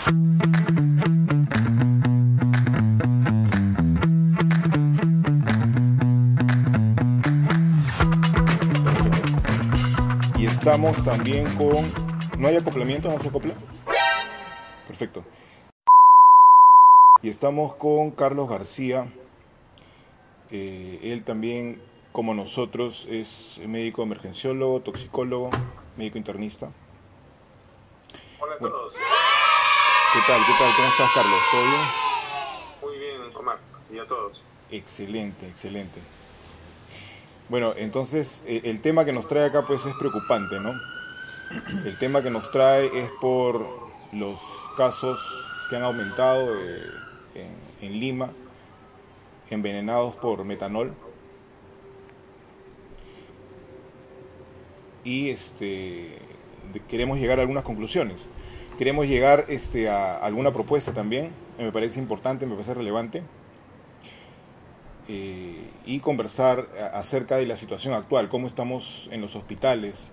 Y estamos también con... ¿No hay acoplamiento? ¿No se acopla? Perfecto. Y estamos con Carlos García. Él también, como nosotros, es médico emergenciólogo, toxicólogo, médico internista. Hola a Bueno, todos. ¿qué tal? ¿Qué tal? ¿Cómo estás, Carlos? ¿Todo bien? Muy bien, Omar. Y a todos. Excelente, excelente. Bueno, entonces el tema que nos trae acá pues es preocupante, ¿no? El tema que nos trae es por los casos que han aumentado en Lima, envenenados por metanol. Y queremos llegar a algunas conclusiones. Queremos llegar a alguna propuesta también, me parece importante, me parece relevante. Y conversar acerca de la situación actual, cómo estamos en los hospitales.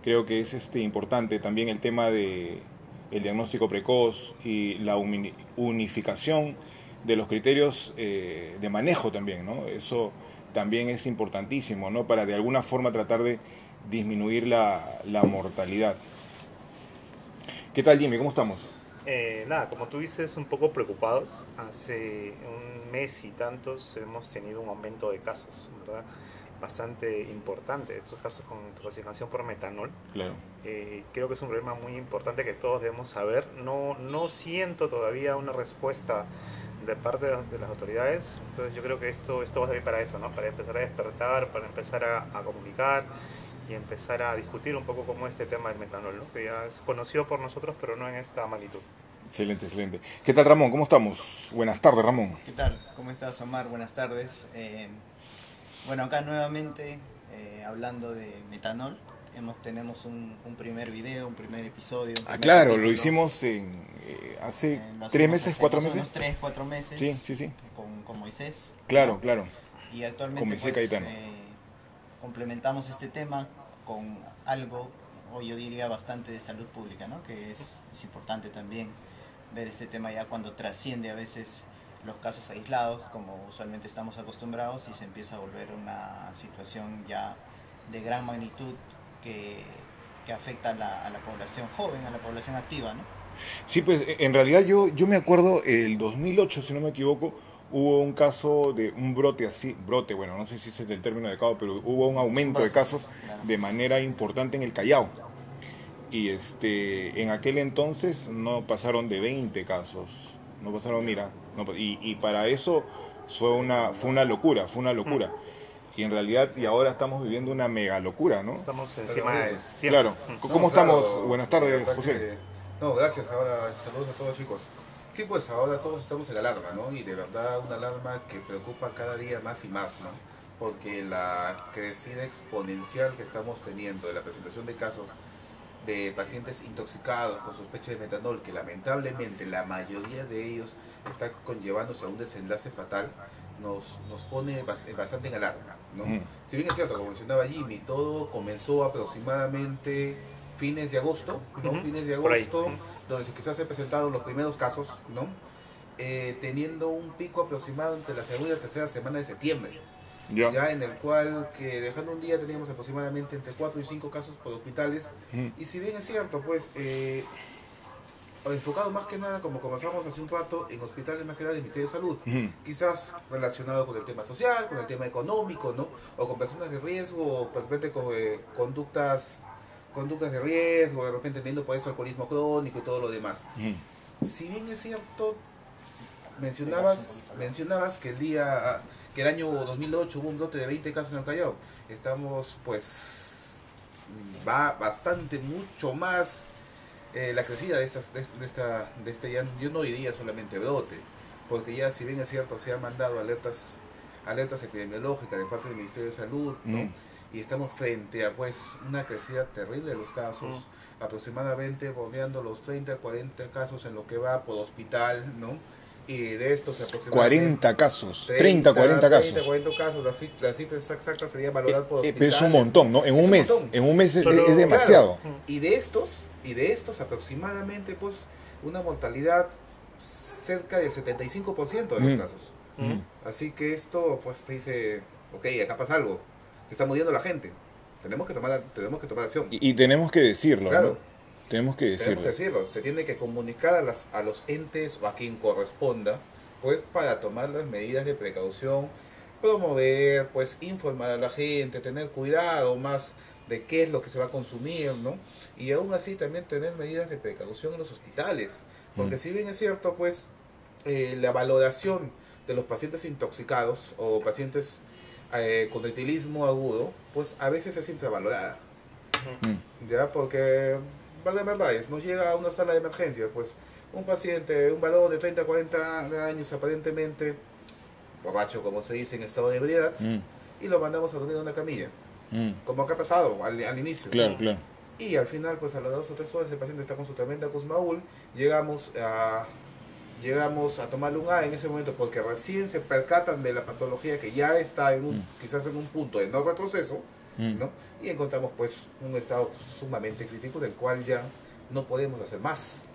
Creo que es importante también el tema de el diagnóstico precoz y la unificación de los criterios de manejo también, ¿no? Eso también es importantísimo, ¿no? Para de alguna forma tratar de disminuir la mortalidad. ¿Qué tal, Jimmy? ¿Cómo estamos? Nada, como tú dices, un poco preocupados. Hace un mes y tantos hemos tenido un aumento de casos, ¿verdad? Bastante importante, estos casos con intoxicación por metanol. Claro. Creo que es un problema muy importante que todos debemos saber. No siento todavía una respuesta de parte de las autoridades, entonces yo creo que esto va a servir para eso, ¿no? Para empezar a despertar, para empezar a comunicar y empezar a discutir un poco cómo este tema del metanol, ¿no? Que ya es conocido por nosotros, pero no en esta magnitud. Excelente, excelente. ¿Qué tal, Ramón? ¿Cómo estamos? Buenas tardes, Ramón. ¿Qué tal? ¿Cómo estás, Omar? Buenas tardes. Bueno, acá nuevamente hablando de metanol, tenemos un primer video, un primer episodio. Un primer Claro, capítulo. lo hicimos hace Lo 3 hacemos meses, hace 4 más o meses. menos 3, 4 meses. Sí. Con Moisés. Claro, claro. Y actualmente Con Moisés pues, Caetano. complementamos este tema con algo, o yo diría bastante de salud pública, ¿no? Que es importante también ver este tema ya cuando trasciende a veces los casos aislados, como usualmente estamos acostumbrados, y se empieza a volver una situación ya de gran magnitud que afecta a la población joven, a la población activa, ¿no? Sí, pues en realidad yo me acuerdo el 2008, si no me equivoco, hubo un caso de un brote así, bueno, no sé si ese es el término adecuado, pero hubo un aumento de casos de manera importante en el Callao. Y en aquel entonces no pasaron de 20 casos, no pasaron, mira, y para eso fue una locura, Y en realidad, y ahora estamos viviendo una mega locura, ¿no? Estamos encima de 100. Claro. ¿Cómo estamos? Claro, Buenas tardes, la verdad José. No, gracias. Ahora, saludos a todos, chicos. Sí, pues ahora todos estamos en alarma, ¿no? Y de verdad una alarma que preocupa cada día más y más, ¿no? Porque la crecida exponencial que estamos teniendo de la presentación de casos de pacientes intoxicados con sospecha de metanol, que lamentablemente la mayoría de ellos está conllevándose a un desenlace fatal, nos pone bastante en alarma, ¿no? Si bien es cierto, como mencionaba Jimmy, todo comenzó aproximadamente fines de agosto, ¿no? Fines de Por ahí. agosto, donde quizás se presentaron los primeros casos, ¿no? Teniendo un pico aproximado entre la segunda y la tercera semana de septiembre. Ya en el cual, que dejando un día teníamos aproximadamente entre 4 y 5 casos por hospitales. Y si bien es cierto, pues enfocado más que nada, como conversamos hace un rato, en hospitales más que nada del Ministerio de Salud, quizás relacionado con el tema social, con el tema económico, ¿no? O con personas de riesgo, o de repente con conductas de riesgo, de repente teniendo por eso alcoholismo crónico y todo lo demás. Si bien es cierto, mencionabas que el año 2008 hubo un brote de 20 casos en el Callao. Estamos, pues, va bastante, mucho más la crecida de este ya, yo no diría solamente brote, porque ya, si bien es cierto, se han mandado alertas epidemiológicas de parte del Ministerio de Salud, ¿no? Y estamos frente a, pues, una crecida terrible de los casos, aproximadamente bordeando los 30 40 casos en lo que va por hospital, ¿no? Y de estos aproximadamente 40 casos, 30, 40 casos. 40 casos, la cifra exacta sería valorada por Pero es un hospitales. montón, ¿no? En Es un mes, montón. en un mes Solo- es demasiado. Claro. Y de estos aproximadamente pues una mortalidad cerca del 75% de los Mm. casos. Ujú. Así que esto pues te dice, ok, acá pasa algo, se está muriendo la gente, tenemos que tomar acción. Y tenemos que decirlo, Claro. ¿no? Tenemos que Tenemos decirlo. que decirlo, se tiene que comunicar a los entes o a quien corresponda, pues para tomar las medidas de precaución, promover, pues informar a la gente, tener cuidado más de qué es lo que se va a consumir, ¿no? Y aún así también tener medidas de precaución en los hospitales, porque Mm. si bien es cierto, pues la valoración de los pacientes intoxicados o pacientes con etilismo agudo, pues a veces es infravalorada. Mm. Ya, porque, vale verdades, nos llega a una sala de emergencias, pues, un paciente, un varón de 30, 40 años, aparentemente borracho, como se dice, en estado de ebriedad, Mm. y lo mandamos a dormir en una camilla, Mm. como acá ha pasado al inicio. Claro, claro. Y al final, pues, a las 2 o 3 horas, el paciente está con su tremenda Kussmaul, llegamos a tomarle un A en ese momento, porque recién se percatan de la patología que ya está quizás en un punto de no retroceso, Mm. ¿no? Y encontramos pues un estado sumamente crítico del cual ya no podemos hacer más.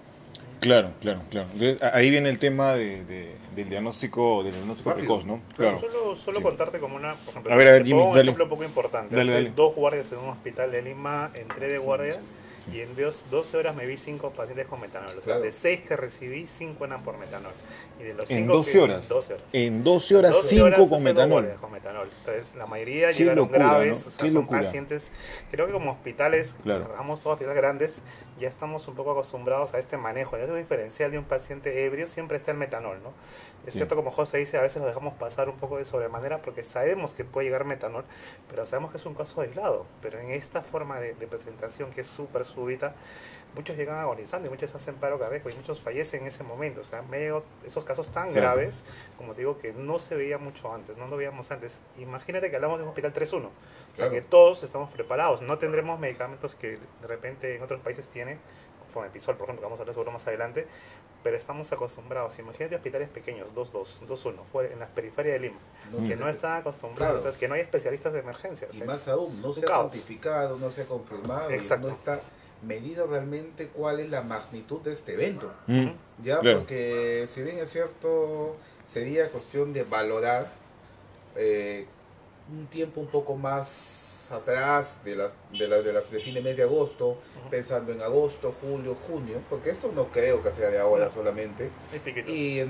Claro, claro, claro. Entonces, ahí viene el tema del diagnóstico Rápido. precoz, ¿no? Claro. Solo Sí. contarte como una, por ejemplo, A ver, te Jimmy, pongo un dale. ejemplo un poco importante. Dale, Hace dale. 2 guardias en un hospital de Lima, entré de guardia y en 12 horas me vi 5 pacientes con metanol. O sea, Claro. de 6 que recibí, 5 eran por metanol. Y de los En 5 12 horas. 12 horas. En 12 horas, 12 5 horas con hace 2 metanol. guardias con metanol. Entonces, la mayoría Qué llegaron locura, graves, ¿no? o sea, Qué son locura. pacientes. Creo que como hospitales, Claro. trabajamos todos hospitales grandes, ya estamos un poco acostumbrados a este manejo. Ya es un diferencial de un paciente ebrio, siempre está el metanol, ¿no? Es Sí. cierto, como José dice, a veces lo dejamos pasar un poco de sobremanera porque sabemos que puede llegar metanol, pero sabemos que es un caso aislado. Pero en esta forma de presentación que es súper súbita, muchos llegan agonizando y muchos hacen paro cardíaco y muchos fallecen en ese momento. O sea, medio esos casos tan Claro. graves, como te digo, que no se veía mucho antes, no lo veíamos antes. Imagínate que hablamos de un hospital 3-1. O sea, Claro. que todos estamos preparados. No tendremos medicamentos que de repente en otros países tienen, Fomepizol, por ejemplo, que vamos a hablar seguro más adelante, pero estamos acostumbrados. Imagínate hospitales pequeños, 2-2, 2-1, fuera en las periferias de Lima, que no están acostumbrados, Claro. entonces que no hay especialistas de emergencia. O Y sea, más es aún, no un se ha caos. cuantificado, no se ha confirmado, y Exacto. no está medido realmente cuál es la magnitud de este evento. Mm. Ya, Claro. porque si bien es cierto, sería cuestión de valorar un tiempo un poco más atrás de fin de mes de agosto, pensando en agosto, julio, junio, porque esto no creo que sea de ahora No. solamente, hay piquitos. y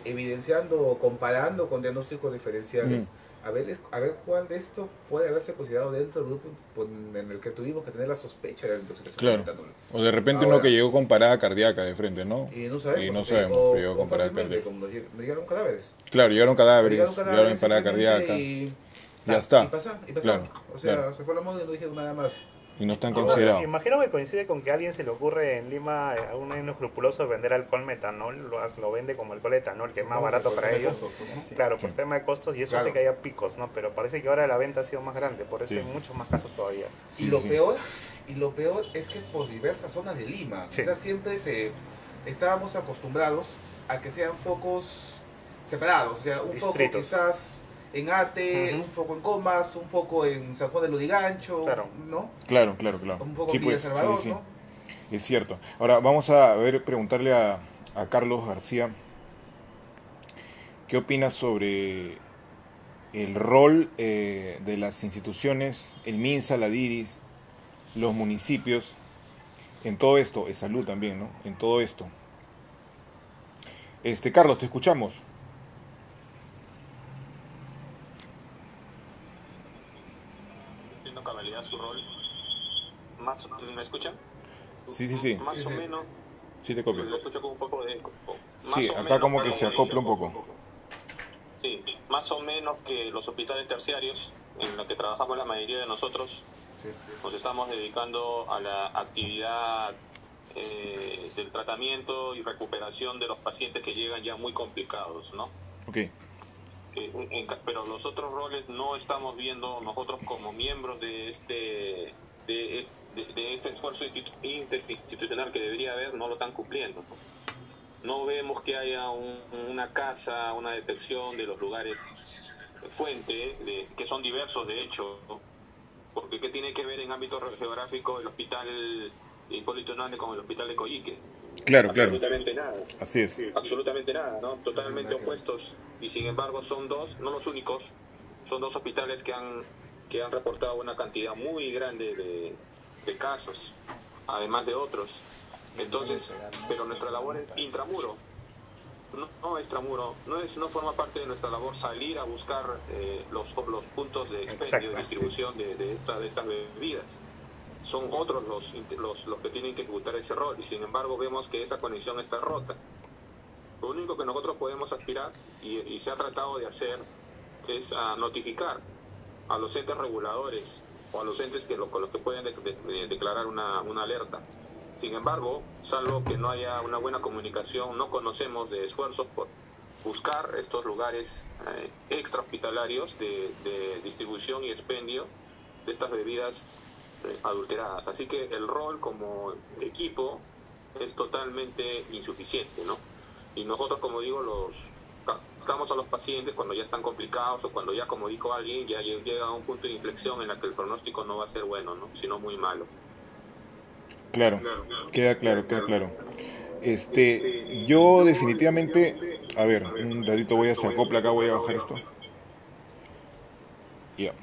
evidenciando, comparando con diagnósticos diferenciales, a ver cuál de esto puede haberse considerado dentro del grupo en el que tuvimos que tener la sospecha de la intoxicación Claro. por metanol. O de repente Ahora- uno que llegó con parada cardíaca de frente, ¿no? Y no sabemos, Y no o- sabemos, o, pero llegó con o parada fácilmente, cardíaca. como nos llegaron cadáveres. Claro, llegaron cadáveres, Llegaron llegaron en cadáveres parada simplemente cardíaca y Ya está. Y pasa. Claro, O sea, claro. se fue la moda y no dijeron nada más. y no están Bueno, considerados. imagino que coincide con que a alguien se le ocurre en Lima, a un inescrupuloso, vender alcohol metanol, lo vende como alcohol etanol, que es más barato Por para tema de ellos. costos, ¿no? Sí. Claro, por tema de costos, y eso Claro. hace que haya picos, ¿no? Pero parece que ahora la venta ha sido más grande, por eso Sí. hay muchos más casos todavía. Sí, y lo sí. peor es que es por diversas zonas de Lima. Sí. Quizás siempre estábamos acostumbrados a que sean focos separados, o sea, un foco Distritos. quizás en Ate, Ujú. un foco en Comas, un foco en San Juan de Lurigancho, Claro. ¿no? Claro. Un foco Sí, en Villa pues, Salvador, sí, sí. ¿no? Es cierto. Ahora vamos a ver, preguntarle a Carlos García, ¿qué opinas sobre el rol de las instituciones, el MINSA, la DIRIS, los municipios, en todo esto, en salud también, ¿no? En todo esto. Carlos, te escuchamos. Entiendo cabalidad su rol. ¿Me escuchan? Sí, sí, sí. Más o menos, Sí te copio. lo escucho con un poco de eco. Más Sí, o acá menos, como que pero se acopla un poco. Sí, más o menos que los hospitales terciarios, en los que trabajamos la mayoría de nosotros, Sí. nos estamos dedicando a la actividad del tratamiento y recuperación de los pacientes que llegan ya muy complicados, ¿no? Ok. Pero los otros roles no estamos viendo nosotros como miembros de este esfuerzo interinstitucional que debería haber, no lo están cumpliendo. No vemos que haya una casa, una detección de los lugares fuente, que son diversos de hecho, ¿no? Porque ¿qué tiene que ver en ámbito geográfico el hospital Hipólito Unanue con el hospital de Coyique? Claro, Absolutamente nada. Así es. Absolutamente nada, ¿no? Totalmente opuestos. Y sin embargo son dos, no los únicos, son dos hospitales que han reportado una cantidad muy grande de casos, además de otros. Entonces, pero nuestra labor es intramuro, no extramuro, no forma parte de nuestra labor salir a buscar los puntos de expendio, de distribución de estas bebidas. Son otros los que tienen que ejecutar ese rol, y sin embargo vemos que esa conexión está rota. Lo único que nosotros podemos aspirar, y se ha tratado de hacer, es a notificar a los entes reguladores o a los entes con los que pueden declarar una alerta. Sin embargo, salvo que no haya una buena comunicación, no conocemos de esfuerzos por buscar estos lugares extrahospitalarios de distribución y expendio de estas bebidas adulteradas. Así que el rol como equipo es totalmente insuficiente, ¿no? Y nosotros, como digo, estamos a los pacientes cuando ya están complicados o cuando ya, como dijo alguien, ya llega a un punto de inflexión en la que el pronóstico no va a ser bueno, ¿no? Sino muy malo. Claro, queda claro. Yo definitivamente, a ver, un ratito voy a hacer acopla acá, voy a bajar esto. Ya.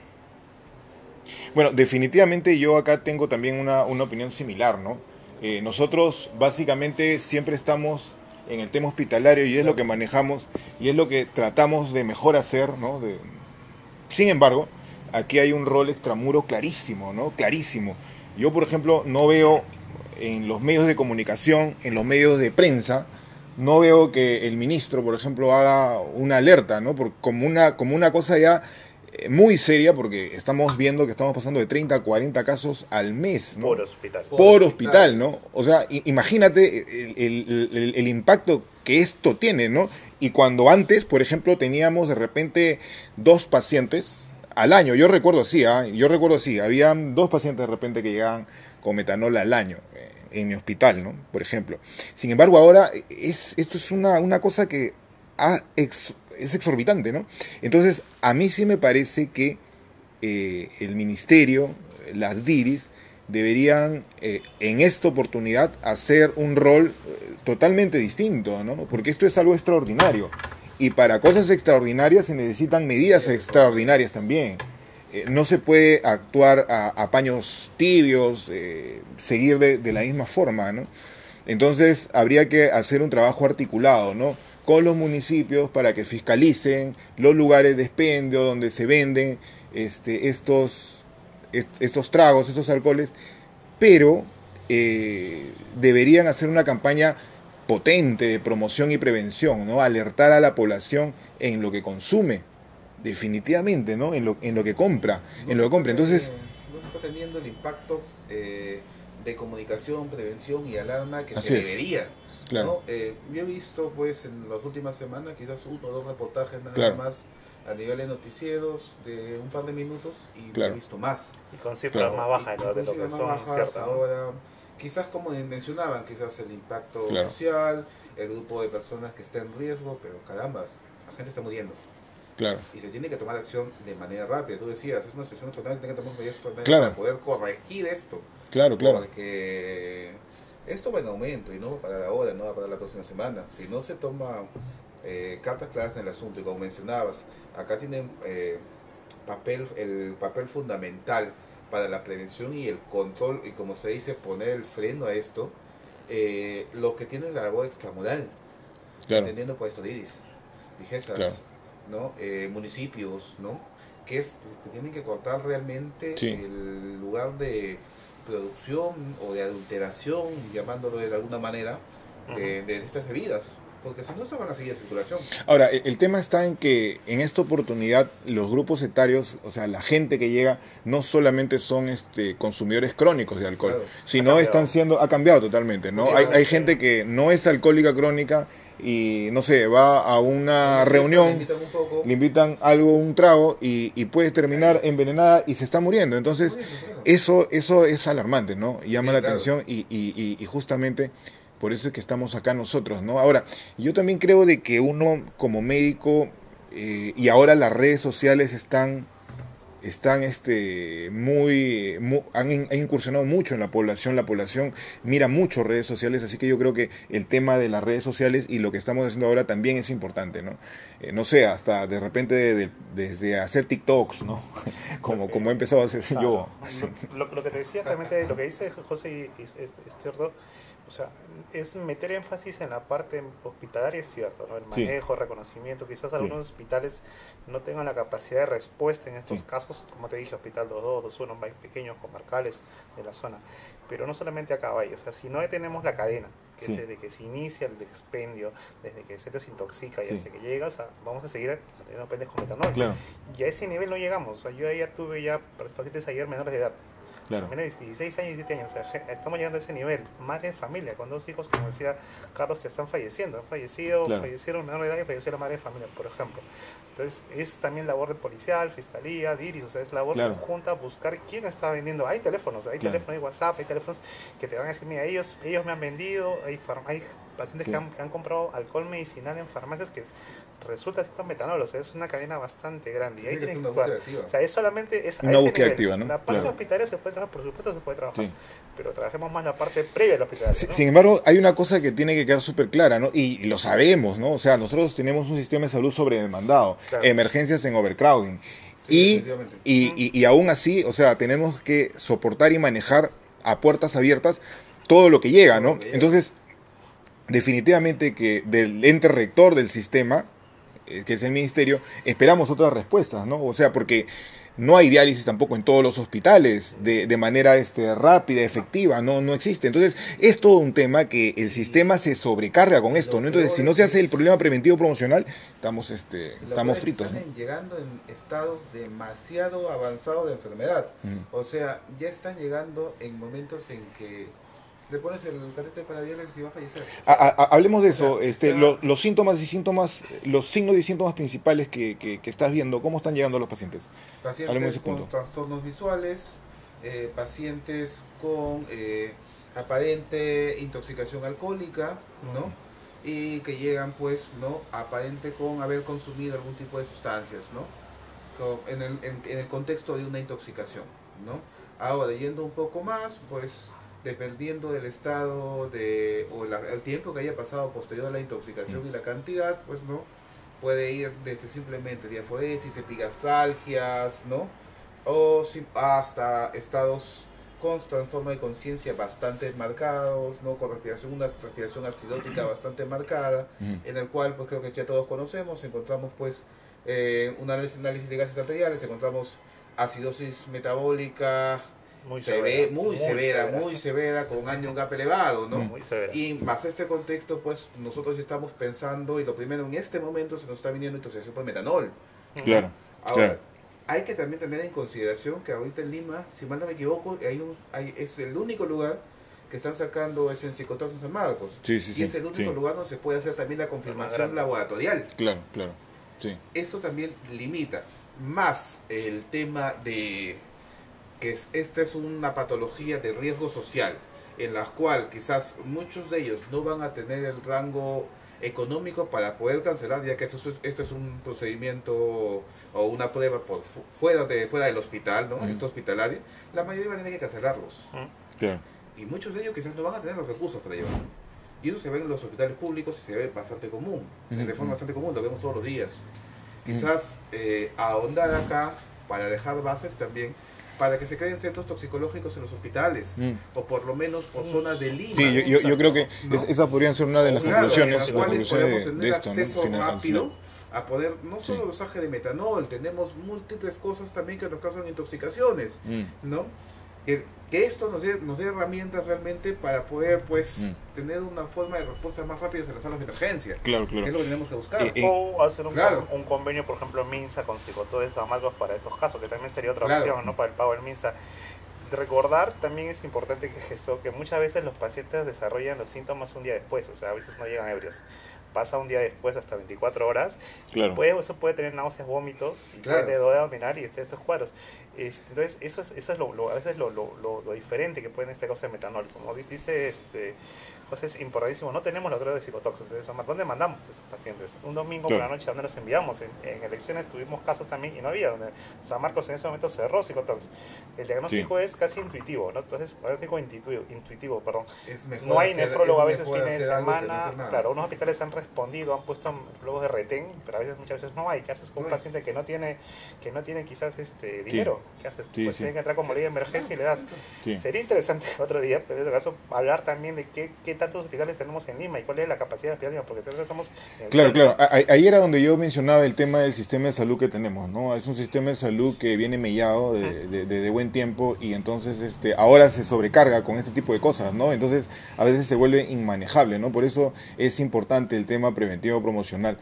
Bueno, definitivamente yo acá tengo también una opinión similar, ¿no? Nosotros básicamente siempre estamos en el tema hospitalario y es lo que manejamos y es lo que tratamos de mejor hacer, ¿no? Sin embargo, aquí hay un rol extramuro clarísimo, ¿no? Clarísimo. Yo, por ejemplo, no veo en los medios de comunicación, en los medios de prensa, no veo que el ministro, por ejemplo, haga una alerta, ¿no? Como una cosa ya muy seria, porque estamos viendo que estamos pasando de 30 a 40 casos al mes, ¿no? Por hospital, ¿no? O sea, imagínate el impacto que esto tiene, ¿no? Y cuando antes, por ejemplo, teníamos de repente 2 pacientes al año, yo recuerdo así, habían 2 pacientes de repente que llegaban con metanol al año en mi hospital, ¿no? Por ejemplo. Sin embargo, ahora esto es una cosa que es exorbitante, ¿no? Entonces, a mí sí me parece que el ministerio, las DIRIS, deberían en esta oportunidad hacer un rol totalmente distinto, ¿no? Porque esto es algo extraordinario. Y para cosas extraordinarias se necesitan medidas extraordinarias también. No se puede actuar a paños tibios, seguir de la misma forma, ¿no? Entonces habría que hacer un trabajo articulado, ¿no? Con los municipios para que fiscalicen los lugares de expendio donde se venden estos tragos, estos alcoholes, pero deberían hacer una campaña potente de promoción y prevención, ¿no? Alertar a la población en lo que consume, definitivamente, ¿no? En lo que compra, Entonces, no se está teniendo el impacto de comunicación, prevención y alarma que se debería. Claro. ¿No? Yo he visto, pues, en las últimas semanas, quizás 1 o 2 reportajes nada claro. más a nivel de noticieros de un par de minutos y claro. he visto más. Y con cifras más bajas de lo que son ciertas. Ahora, quizás como mencionaban, quizás el impacto claro. social, el grupo de personas que está en riesgo, pero carambas, la gente está muriendo. Claro. Y se tiene que tomar acción de manera rápida. Tú decías, es una situación extraordinaria, tiene que tomar medidas extraordinarias claro. para poder corregir esto. Claro. Porque esto va en aumento y no va a parar ahora, no va a parar la próxima semana. Si no se toma cartas claras en el asunto, y como mencionabas, acá tienen el papel fundamental para la prevención y el control, y como se dice, poner el freno a esto, los que tienen la labor extramural, claro. entendiendo por esto DIRIS, DIGESAS, claro. ¿no? Municipios, ¿no? Que tienen que cortar realmente sí. el lugar de producción o de adulteración, llamándolo de alguna manera, de estas bebidas, porque si no, se van a seguir en circulación. Ahora, el tema está en que en esta oportunidad los grupos etarios, o sea, la gente que llega, no solamente son consumidores crónicos de alcohol, claro. sino ha cambiado totalmente, ¿no? Hay gente que no es alcohólica crónica y, no sé, va a una reunión, le invitan algo, un trago, y puede terminar envenenada y se está muriendo. Entonces, eso es alarmante, ¿no? Llama la atención y justamente por eso es que estamos acá nosotros, ¿no? Ahora, yo también creo de que uno como médico, y ahora las redes sociales están han incursionado mucho en la población mira mucho redes sociales, así que yo creo que el tema de las redes sociales y lo que estamos haciendo ahora también es importante, ¿no? No sé, hasta de repente desde hacer TikToks, ¿no? como he empezado a hacer yo. Sí. Lo que te decía realmente, lo que dice José es cierto. O sea, es meter énfasis en la parte hospitalaria, es cierto, ¿no? El manejo, reconocimiento. Quizás algunos hospitales no tengan la capacidad de respuesta en estos casos, como te dije, Hospital 22, 21, más pequeños, comarcales de la zona. Pero no solamente acaba ahí, o sea, si no detenemos la cadena, que es desde que se inicia el expendio, desde que se desintoxica y hasta que llegas, vamos a seguir teniendo pendejos con metanol. Claro. Y a ese nivel no llegamos. O sea, yo ya tuve pacientes ayer menores de edad. Claro. Menos de 16 años y 17 años, o sea, estamos llegando a ese nivel. Madre en familia, con 2 hijos, como decía Carlos, que están falleciendo. Fallecieron menor de edad y falleció la madre de familia, por ejemplo. Entonces, es también labor de policial, fiscalía, DIRIS, o sea, es labor conjunta buscar quién está vendiendo. Hay teléfonos, teléfonos, hay WhatsApp, hay teléfonos que te van a decir, mira, ellos me han vendido, hay pacientes que han comprado alcohol medicinal en farmacias que resulta ser con metanol, o sea, es una cadena bastante grande. Y ahí tienes que actuar. O sea, es solamente una búsqueda activa, ¿no? La parte hospitalaria se puede trabajar, por supuesto se puede trabajar, pero trabajemos más la parte previa del hospital, ¿no? Sin embargo, hay una cosa que tiene que quedar súper clara, ¿no? Y lo sabemos, ¿no? O sea, nosotros tenemos un sistema de salud sobredemandado, emergencias en overcrowding. Y aún así, o sea, tenemos que soportar y manejar a puertas abiertas todo lo que llega, ¿no? Entonces, definitivamente que del ente rector del sistema, que es el ministerio, esperamos otras respuestas, ¿no? O sea, porque no hay diálisis tampoco en todos los hospitales de manera rápida, efectiva, no existe. Entonces, es todo un tema que el sistema se sobrecarga con esto, ¿no? Entonces, si no se hace el problema preventivo promocional, estamos fritos. Están llegando en estados demasiado avanzados de enfermedad. O sea, ya están llegando en momentos en que le pones el catéter para diálisis y va a fallecer. Hablemos de eso, los síntomas y síntomas, los signos y síntomas principales que estás viendo, ¿cómo están llegando a los pacientes? Pacientes con trastornos visuales, pacientes con aparente intoxicación alcohólica, ¿no? Y que llegan, pues, ¿no? Aparente con haber consumido algún tipo de sustancias, ¿no? En el contexto de una intoxicación, ¿no? Ahora, yendo un poco más, pues, dependiendo del estado el tiempo que haya pasado posterior a la intoxicación y la cantidad, pues no puede ir desde simplemente diaforesis, epigastralgias, ¿no? O hasta estados con trastorno de conciencia bastante marcados, ¿no? Con una respiración acidótica bastante marcada, en el cual, pues creo que ya todos conocemos, encontramos pues un análisis de gases arteriales, encontramos acidosis metabólica, muy severa, con un anion gap elevado, ¿no? Muy severa. Y más este contexto, pues nosotros estamos pensando, y lo primero en este momento se nos está viniendo intoxicación por metanol. Claro. Ahora, hay que también tener en consideración que ahorita en Lima, si mal no me equivoco, es el único lugar que están sacando es en Psicotrox en San Marcos. Y es el único lugar donde se puede hacer también la confirmación laboratorial. Claro. Sí. Eso también limita más el tema de que esta es una patología de riesgo social, en la cual quizás muchos de ellos no van a tener el rango económico para poder cancelar, ya que esto es un procedimiento o una prueba fuera del hospital, ¿no? Esto hospitalario, la mayoría van a tener que cancelarlos. Claro. Y muchos de ellos quizás no van a tener los recursos para llevarlo. Y eso se ve en los hospitales públicos y se ve bastante común, de forma bastante común, lo vemos todos los días. Quizás ahondar acá para dejar bases también para que se creen centros toxicológicos en los hospitales, o por lo menos por zonas de Lima. Sí, yo creo que esa podrían ser una de las conclusiones, en las cuales podemos tener esto, acceso ¿no? rápido a poder, no solo dosaje de metanol, tenemos múltiples cosas también que nos causan intoxicaciones, ¿no? Que esto nos dé herramientas realmente para poder, pues, tener una forma de respuesta más rápida en las salas de emergencia. Claro. Que es lo que tenemos que buscar. O hacer un convenio, por ejemplo, MINSA con Psicotrox de Amalgos para estos casos, que también sería otra opción, ¿no? Para el pago del MINSA. Recordar también es importante que muchas veces los pacientes desarrollan los síntomas un día después, o sea, a veces no llegan ebrios. pasa un día después, hasta 24 horas, Claro. eso puede tener náuseas, vómitos, Claro. puede dominar y estos cuadros. Entonces, eso es a veces lo diferente que puede en este caso de metanol. Como dice José, es importantísimo. No tenemos laboratorio de psicotóxicos. Entonces, Omar, ¿dónde mandamos a esos pacientes? Un domingo por la noche, ¿dónde los enviamos? En elecciones tuvimos casos también y no había, donde San Marcos en ese momento cerró psicotóxicos. El diagnóstico es casi intuitivo, ¿no? Entonces, diagnóstico intuitivo, perdón. Es mejor No hay hacer- nefrólogo a es veces mejor fines de hacer algo que no semana. hacer nada. Claro, unos hospitales han respondido, han puesto globos de retén, pero muchas veces no hay. ¿Qué haces con un No hay. paciente que no tiene quizás dinero? ¿Qué haces? Sí, Pues sí. tiene que entrar como ley de emergencia y le das. Sí. Sería interesante otro día, pero en este caso, hablar también de qué tantos hospitales tenemos en Lima y cuál es la capacidad de hospital de Lima, porque todos estamos en el Claro, suelo. claro. Ahí era donde yo mencionaba el tema del sistema de salud que tenemos, ¿no? Es un sistema de salud que viene mellado de buen tiempo y entonces ahora se sobrecarga con este tipo de cosas, ¿no? Entonces a veces se vuelve inmanejable, ¿no? Por eso es importante el tema preventivo promocional.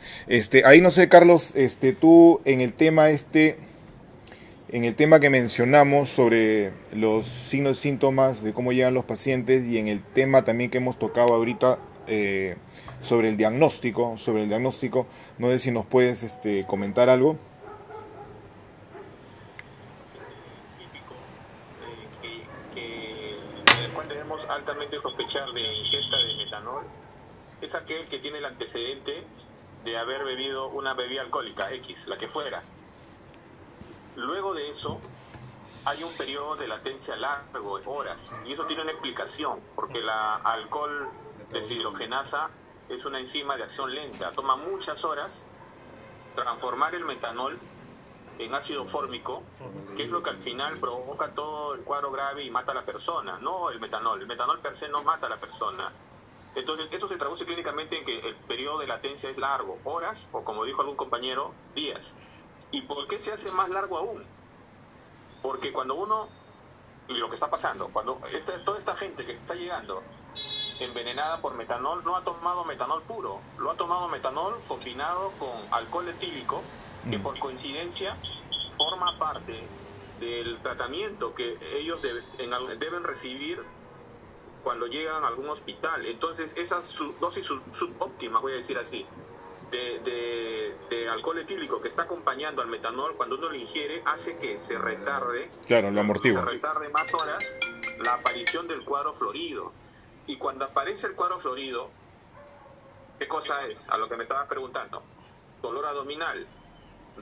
Ahí no sé, Carlos, tú en el tema en el tema que mencionamos sobre los signos y síntomas de cómo llegan los pacientes y en el tema también que hemos tocado ahorita sobre el diagnóstico, no sé si nos puedes comentar algo. Típico en el cual debemos altamente sospechar de ingesta de metanol es aquel que tiene el antecedente de haber bebido una bebida alcohólica X, la que fuera. Luego de eso hay un periodo de latencia largo, horas, y eso tiene una explicación, porque la alcohol deshidrogenasa es una enzima de acción lenta, toma muchas horas transformar el metanol en ácido fórmico, que es lo que al final provoca todo el cuadro grave y mata a la persona, no el metanol per se no mata a la persona. Entonces eso se traduce clínicamente en que el periodo de latencia es largo, horas o como dijo algún compañero, días. ¿Y por qué se hace más largo aún? Porque cuando uno, y lo que está pasando, cuando toda esta gente que está llegando envenenada por metanol, no ha tomado metanol puro, lo ha tomado metanol combinado con alcohol etílico, que por coincidencia forma parte del tratamiento que ellos deben recibir cuando llegan a algún hospital. Entonces esa dosis subóptima, voy a decir así, de alcohol etílico que está acompañando al metanol, cuando uno lo ingiere, hace que se retarde, Claro, lo amortigua. se retarde más horas la aparición del cuadro florido. Y cuando aparece el cuadro florido, ¿qué cosa es? A lo que me estabas preguntando. Dolor abdominal,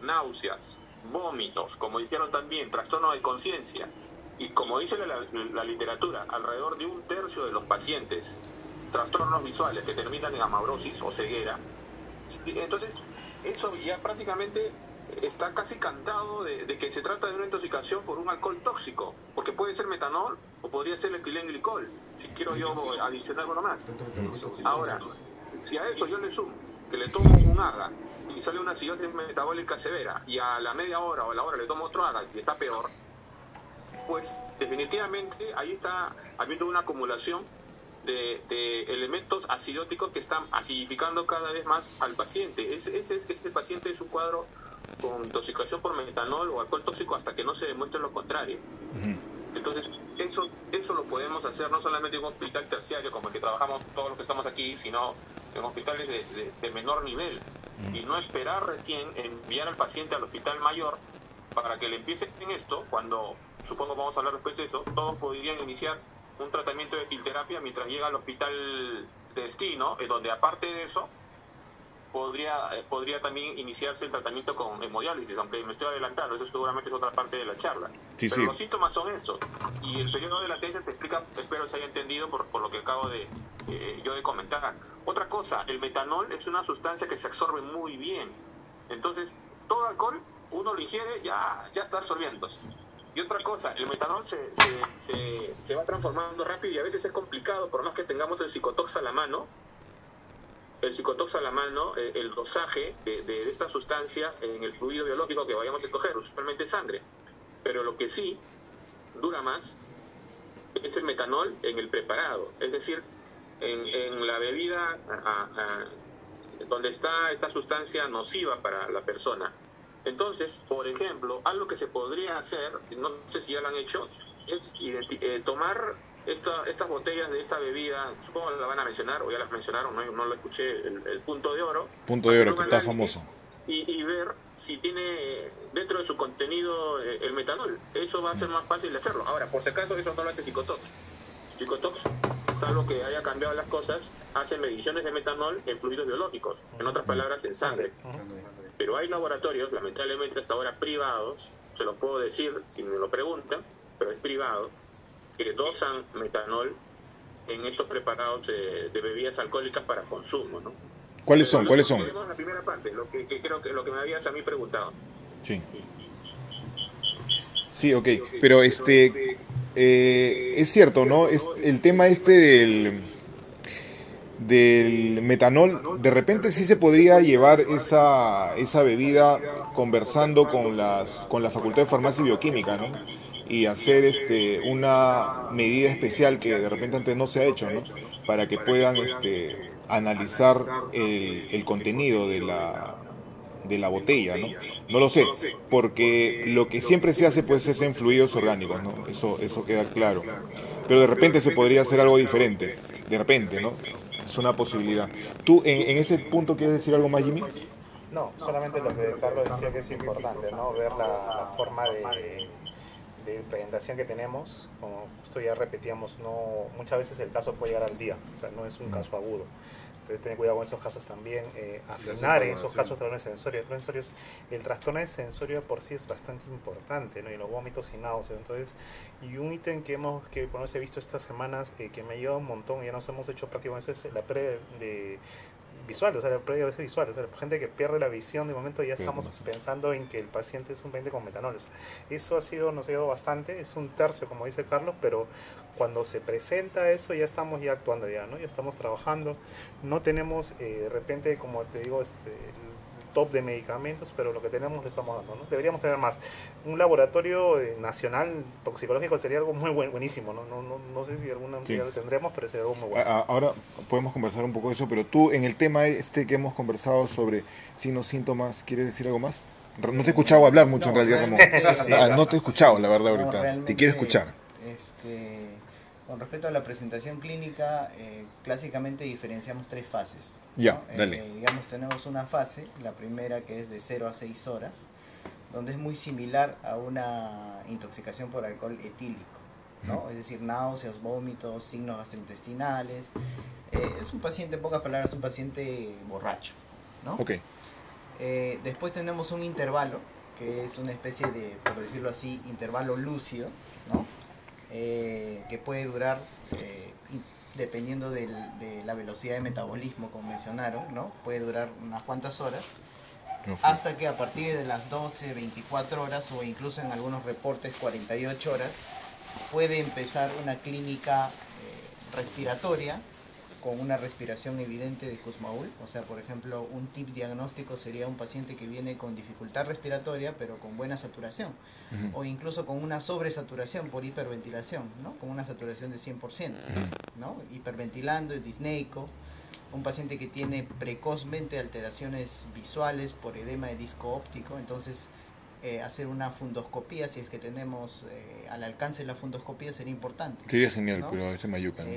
náuseas, vómitos, como dijeron también, trastorno de conciencia. Y como dice la literatura, alrededor de 1/3 de los pacientes, trastornos visuales que terminan en amaurosis o ceguera. Entonces, eso ya prácticamente está casi cantado de que se trata de una intoxicación por un alcohol tóxico, porque puede ser metanol o podría ser etilenglicol, si quiero yo adicionar algo más. Ahora, si a eso yo le sumo que le tomo un AGA y sale una acidosis metabólica severa y a la media hora o a la hora le tomo otro AGA y está peor, pues definitivamente ahí está habiendo una acumulación de elementos acidóticos que están acidificando cada vez más al paciente. Este paciente es un cuadro con intoxicación por metanol o alcohol tóxico hasta que no se demuestre lo contrario. Entonces, eso lo podemos hacer no solamente en un hospital terciario como el que trabajamos todos los que estamos aquí, sino en hospitales de menor nivel. Y no esperar recién enviar al paciente al hospital mayor para que le empiecen en esto, cuando, supongo vamos a hablar después de eso, todos podrían iniciar un tratamiento de quimioterapia mientras llega al hospital de destino, donde aparte de eso podría también iniciarse el tratamiento con hemodiálisis, aunque me estoy adelantando, eso seguramente es otra parte de la charla. Sí, pero sí. los síntomas son estos, y el periodo de latencia se explica, espero se haya entendido por lo que acabo de yo de comentar. Otra cosa, el metanol es una sustancia que se absorbe muy bien, entonces todo alcohol uno lo ingiere, ya está absorbiéndose. Y otra cosa, el metanol se va transformando rápido y a veces es complicado, por más que tengamos el psicotox a la mano. El dosaje de esta sustancia en el fluido biológico que vayamos a escoger, usualmente sangre. Pero lo que sí dura más es el metanol en el preparado, es decir, en la bebida donde está esta sustancia nociva para la persona. Entonces, por ejemplo, algo que se podría hacer, no sé si ya lo han hecho, es tomar estas botellas de esta bebida, supongo que la van a mencionar, o ya las mencionaron, no lo escuché, el punto de oro. Punto de oro, Hacer que un está análisis famoso. Y ver si tiene dentro de su contenido el metanol. Eso va a ser más fácil de hacerlo. Ahora, por si acaso, eso no lo hace Psicotox. Psicotox, salvo que haya cambiado las cosas, hace mediciones de metanol en fluidos biológicos, en otras palabras, en sangre. Pero hay laboratorios, lamentablemente hasta ahora privados, se los puedo decir si me lo preguntan, pero es privado, que dosan metanol en estos preparados de bebidas alcohólicas para consumo, ¿no? ¿Cuáles son? ¿Cuáles son? Tenemos la primera parte, lo que creo que lo que me habías a mí preguntado. Sí. Sí, ok. Pero es cierto, ¿no? Es el tema del metanol, de repente sí se podría llevar esa bebida conversando con la Facultad de Farmacia y Bioquímica, ¿no? Y hacer una medida especial que de repente antes no se ha hecho, ¿no? Para que puedan analizar el contenido de la botella, ¿no? No lo sé, porque lo que siempre se hace pues es en fluidos orgánicos, ¿no? Eso queda claro. Pero de repente se podría hacer algo diferente, de repente, ¿no? Es una posibilidad. ¿Tú en ese punto quieres decir algo más, Jimmy? No, solamente lo que Carlos decía que es importante, ¿no? Ver la forma de presentación que tenemos, como esto ya repetíamos, no muchas veces el caso puede llegar al día, o sea, no es un caso agudo. Entonces tener cuidado con esos casos también, afinar en esos casos trastornos sensorios. El trastorno de sensorio por sí es bastante importante, ¿no? Y los vómitos y náuseas. Entonces, y un ítem que por lo menos he visto estas semanas, que me ha ayudado un montón, y ya nos hemos hecho prácticamente, es la pre de visual, o sea, la pérdida a veces visual, o sea, la gente que pierde la visión, de momento ya estamos pensando en que el paciente es un paciente con metanol. Eso nos ha ayudado bastante, es un tercio, como dice Carlos, pero cuando se presenta eso ya estamos actuando ya, ¿no? Ya estamos trabajando, no tenemos de repente, como te digo, el top de medicamentos, pero lo que tenemos lo estamos dando, ¿no? Deberíamos tener más. Un laboratorio nacional toxicológico sería algo muy buenísimo, ¿no? No sé si alguna día lo tendremos, pero sería algo muy bueno. Ahora podemos conversar un poco de eso, pero tú en el tema que hemos conversado sobre signos, síntomas, ¿quieres decir algo más? No te he escuchado hablar mucho en realidad, no te he escuchado, la verdad, ahorita. Te quiero escuchar. Con respecto a la presentación clínica, clásicamente diferenciamos 3 fases, ¿no? Ya, dale. Digamos, tenemos una fase, la primera que es de 0 a 6 horas, donde es muy similar a una intoxicación por alcohol etílico, ¿no? Es decir, náuseas, vómitos, signos gastrointestinales. Es un paciente, en pocas palabras, un paciente borracho, ¿no? Ok. Después tenemos un intervalo, que es una especie de, por decirlo así, intervalo lúcido, ¿no? Que puede durar, dependiendo de la velocidad de metabolismo, como mencionaron, ¿no? Puede durar unas cuantas horas, hasta que a partir de las 12, 24 horas o incluso en algunos reportes 48 horas, puede empezar una clínica respiratoria con una respiración evidente de Kussmaul. O sea, por ejemplo, un tip diagnóstico sería un paciente que viene con dificultad respiratoria pero con buena saturación, o incluso con una sobresaturación por hiperventilación, ¿no? Con una saturación de 100%, ¿no? Hiperventilando, disneico. Un paciente que tiene precozmente alteraciones visuales por edema de disco óptico, entonces hacer una fundoscopía, si es que tenemos al alcance de la fundoscopía, sería importante. Sería genial, ¿no? pero a veces mayuca, ¿no?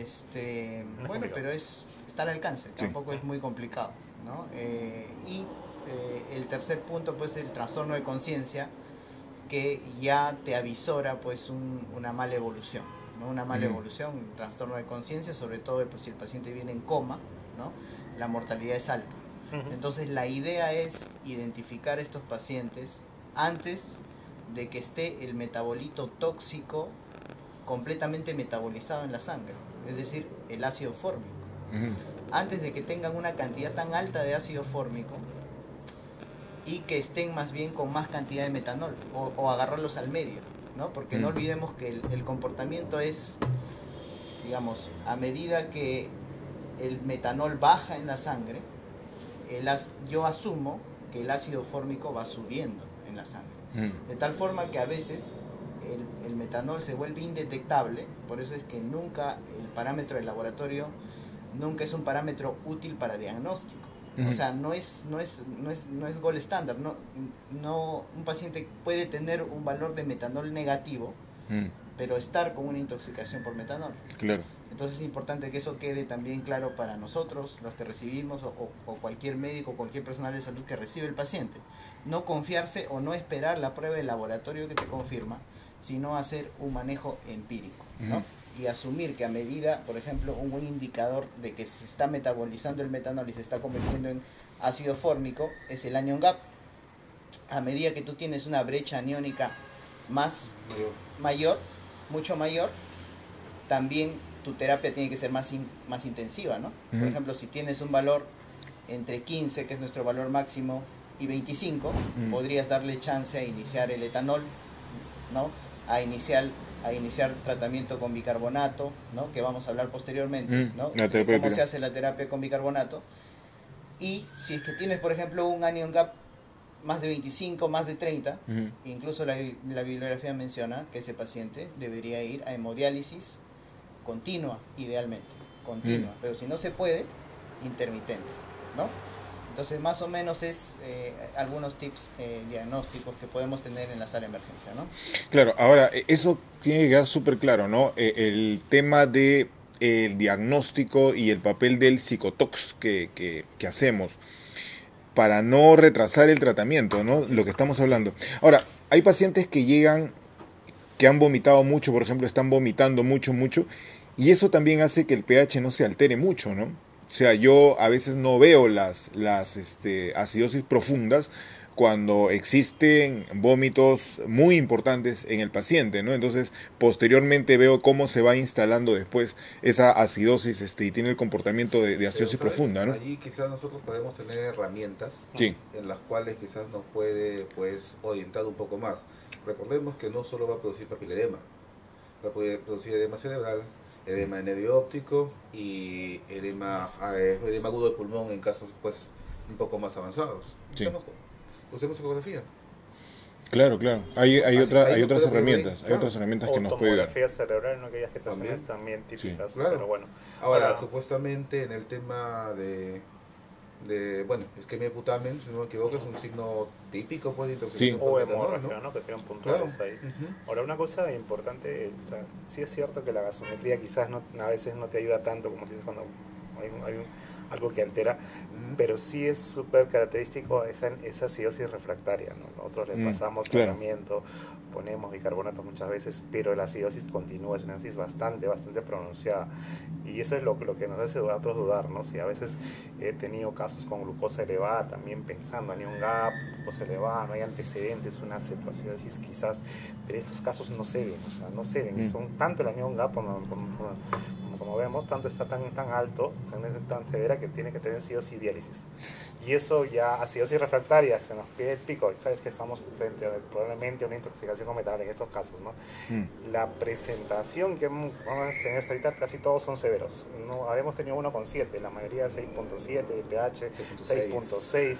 Bueno, pero está al alcance, tampoco es muy complicado, ¿no? El tercer punto, pues, el trastorno de conciencia, que ya te avisora, pues, una mala evolución, ¿no? Una mala evolución, un trastorno de conciencia, sobre todo pues, si el paciente viene en coma, ¿no? La mortalidad es alta. Entonces la idea es identificar estos pacientes antes de que esté el metabolito tóxico completamente metabolizado en la sangre, es decir, el ácido fórmico. Antes de que tengan una cantidad tan alta de ácido fórmico y que estén más bien con más cantidad de metanol, o agarrarlos al medio, ¿no? Porque no olvidemos que el comportamiento es, digamos, a medida que el metanol baja en la sangre, yo asumo que el ácido fórmico va subiendo en la sangre. De tal forma que a veces el metanol se vuelve indetectable, por eso es que nunca el parámetro del laboratorio nunca es un parámetro útil para diagnóstico. O sea, no es gold estándar. Un paciente puede tener un valor de metanol negativo, pero estar con una intoxicación por metanol. Claro. Entonces es importante que eso quede también claro para nosotros, los que recibimos, o cualquier médico, cualquier personal de salud que recibe el paciente. No confiarse o no esperar la prueba de laboratorio que te confirma, sino hacer un manejo empírico, ¿no? Y asumir que a medida, por ejemplo, un buen indicador de que se está metabolizando el metanol y se está convirtiendo en ácido fórmico es el anion gap. A medida que tú tienes una brecha aniónica mucho mayor, también tu terapia tiene que ser más intensiva, ¿no? Por ejemplo, si tienes un valor entre 15, que es nuestro valor máximo, y 25, podrías darle chance a iniciar el etanol, ¿no? A iniciar tratamiento con bicarbonato, ¿no? Que vamos a hablar posteriormente, ¿no? Cómo se hace la terapia con bicarbonato. Y si es que tienes, por ejemplo, un anion gap más de 25, más de 30, incluso la bibliografía menciona que ese paciente debería ir a hemodiálisis continua, idealmente, continua, pero si no se puede, intermitente, ¿no? Entonces, más o menos es algunos tips diagnósticos que podemos tener en la sala de emergencia, ¿no? Claro, ahora, eso tiene que quedar súper claro, ¿no? El tema de el diagnóstico y el papel del psicotox que hacemos para no retrasar el tratamiento, ¿no? Lo que estamos hablando. Ahora, hay pacientes que llegan, que han vomitado mucho, por ejemplo, están vomitando mucho, y eso también hace que el pH no se altere mucho, ¿no? O sea, yo a veces no veo las acidosis profundas cuando existen vómitos muy importantes en el paciente, ¿no? Entonces, posteriormente veo cómo se va instalando después esa acidosis y tiene el comportamiento de acidosis profunda, ¿no? Allí quizás nosotros podemos tener herramientas en las cuales quizás nos puede, pues, orientar un poco más. Recordemos que no solo va a producir papiledema, va a poder producir edema cerebral, edema de nervio óptico y edema agudo de pulmón en casos, pues, un poco más avanzados. Sí. Usemos ecografía. Claro. Hay otras herramientas, que nos pueden ayudar. Tomografía cerebral, ¿no? Aquellas agitaciones también típicas, claro. Pero bueno. Ahora, supuestamente en el tema de isquemia de putamen, si no me equivoco, es un signo típico, pues, de intoxicación o por hemorragia, metanol, ¿no? Que tengan puntuales ahí. Ahora, una cosa importante, o sea, sí es cierto que la gasometría quizás a veces no te ayuda tanto, como dices, cuando hay algo que altera, pero sí es súper característico esa acidosis refractaria, ¿no? Nosotros le pasamos tratamiento, ponemos bicarbonato muchas veces, pero la acidosis continúa, es una acidosis bastante pronunciada, y eso es lo que nos hace a nosotros dudar, ¿no? Si a veces he tenido casos con glucosa elevada, también pensando en un gap, glucosa elevada, no hay antecedentes, una cetoacidosis quizás, pero estos casos no se ven, son tanto el anión gap como vemos, tanto está tan alto, tan severa, que tiene que tener acidosis y diálisis. Y eso ya, acidosis refractaria, se nos pide el pico, sabes que estamos frente a probablemente una intoxicación con metanol en estos casos, ¿no? La presentación que vamos a tener hasta ahorita, casi todos son severos. No, habremos tenido uno con 7, la mayoría 6.7, pH 6.6.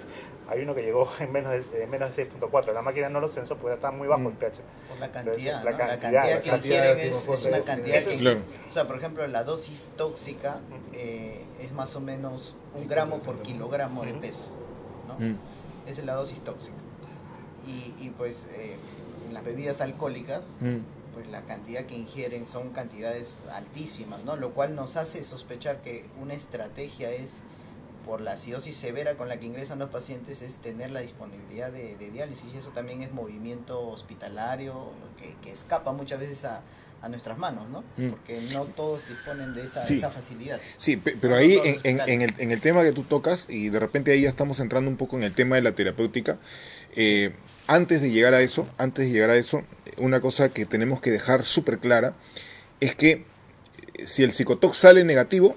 Hay uno que llegó en menos de 6.4. La máquina no lo censó porque está muy bajo el pH. Por la cantidad, Entonces, ¿no? La cantidad que ingieren es una cantidad que... Claro. O sea, por ejemplo, la dosis tóxica es más o menos 1 gramo por kilogramo de peso, ¿no? Esa es la dosis tóxica. Y pues en las bebidas alcohólicas, pues la cantidad que ingieren son cantidades altísimas, ¿no? Lo cual nos hace sospechar que una estrategia es, por la acidosis severa con la que ingresan los pacientes, es tener la disponibilidad de diálisis, y eso también es movimiento hospitalario que escapa muchas veces a nuestras manos, ¿no? Porque no todos disponen de esa facilidad. Sí, pero ahí en el tema que tú tocas, y de repente ahí ya estamos entrando un poco en el tema de la terapéutica, antes de llegar a eso, una cosa que tenemos que dejar súper clara es que si el psicotox sale negativo,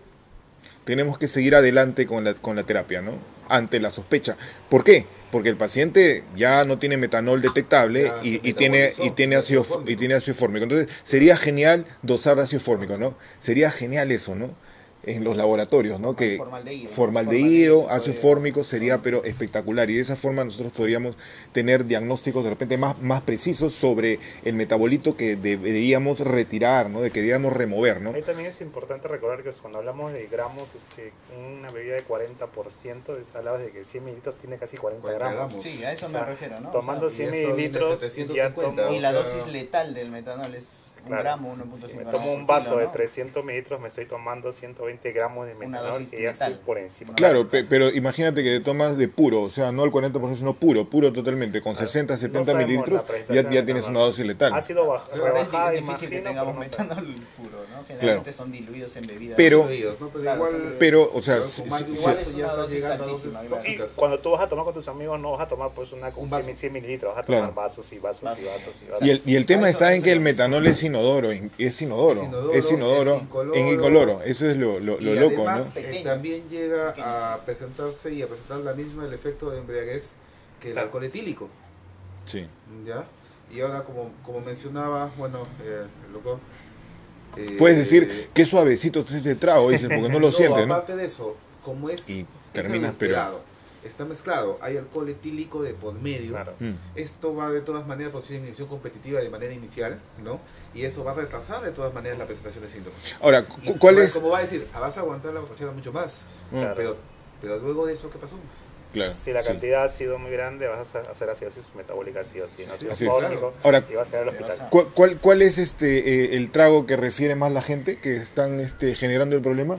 tenemos que seguir adelante con la terapia, ¿no? Ante la sospecha. ¿Por qué? Porque el paciente ya no tiene metanol detectable y tiene ácido fórmico. Entonces, sería genial dosar ácido fórmico, ¿no? Sería genial eso, ¿no? En los laboratorios, ¿no? Que formaldehído, ácido fórmico sería pero espectacular, y de esa forma nosotros podríamos tener diagnósticos de repente más precisos sobre el metabolito que deberíamos retirar, ¿no? De que deberíamos remover, ¿no? Ahí también es importante recordar que cuando hablamos de gramos, es que una bebida de 40%, hablabas de que 100 mililitros tiene casi 40 gramos. Sí, a eso me refiero, ¿no? Tomando 100 mililitros ya y la dosis letal del metanol es Claro. gramo, 1.5 Si me gramos tomo por un vaso kilo, de ¿no? 300 mililitros, me estoy tomando 120 gramos de Una metanol dosis y ya estoy letal. por encima. Claro, pero imagínate que tomas de puro, o sea, no el 40%, sino puro totalmente, con 60, 70 No sabemos mililitros, la presentación ya de tienes metanol. una dosis letal. Ha sido Claro, rebajada, es difícil que imagino, tengamos pero no sé. metanol puro, ¿no? Generalmente Claro. son diluidos en bebidas. Pero- Diluidos, ¿no? Pero Claro, igual, son- Pero, o sea, con si- más si- de igual eso es ya una está dosis llegando a dosis altísima, Y tóxicas. cuando tú vas a tomar con tus amigos, no vas a tomar pues una con Un vaso. 100 mililitros, vas a Claro. tomar vasos y vasos y vasos y vasos. y el tema Eso- está en eso que el es- metanol es inodoro, es inodoro, Es incoloro, es incoloro, eso es lo Y loco, además ¿no? Pequeño. también llega Pequeño. a presentarse y a presentar la misma el efecto de embriaguez que el Claro. alcohol etílico, Sí. ¿ya? Y ahora como mencionaba, bueno, el doctor... Puedes decir qué suavecito es este trago, dices, porque no lo sientes, ¿no? aparte de eso, como es Y está terminas, pero- adulterado, está mezclado, hay alcohol etílico de por medio. Claro. Mm. Esto va de todas maneras a producir inhibición competitiva de manera inicial, ¿no? Y eso va a retrasar de todas maneras la presentación de síntomas. Ahora, Y ¿cuál es? Como va a decir, vas a aguantar la borrachera mucho más, Claro. pero luego de eso, ¿qué pasó? Claro, Si la sí. cantidad ha sido muy grande, vas a hacer acidosis metabólica sí o sí, ¿no? Así es. Fólico, Ahora, y vas a ir al Te hospital. vas ¿Cuál es el trago que refiere más la gente que están generando el problema?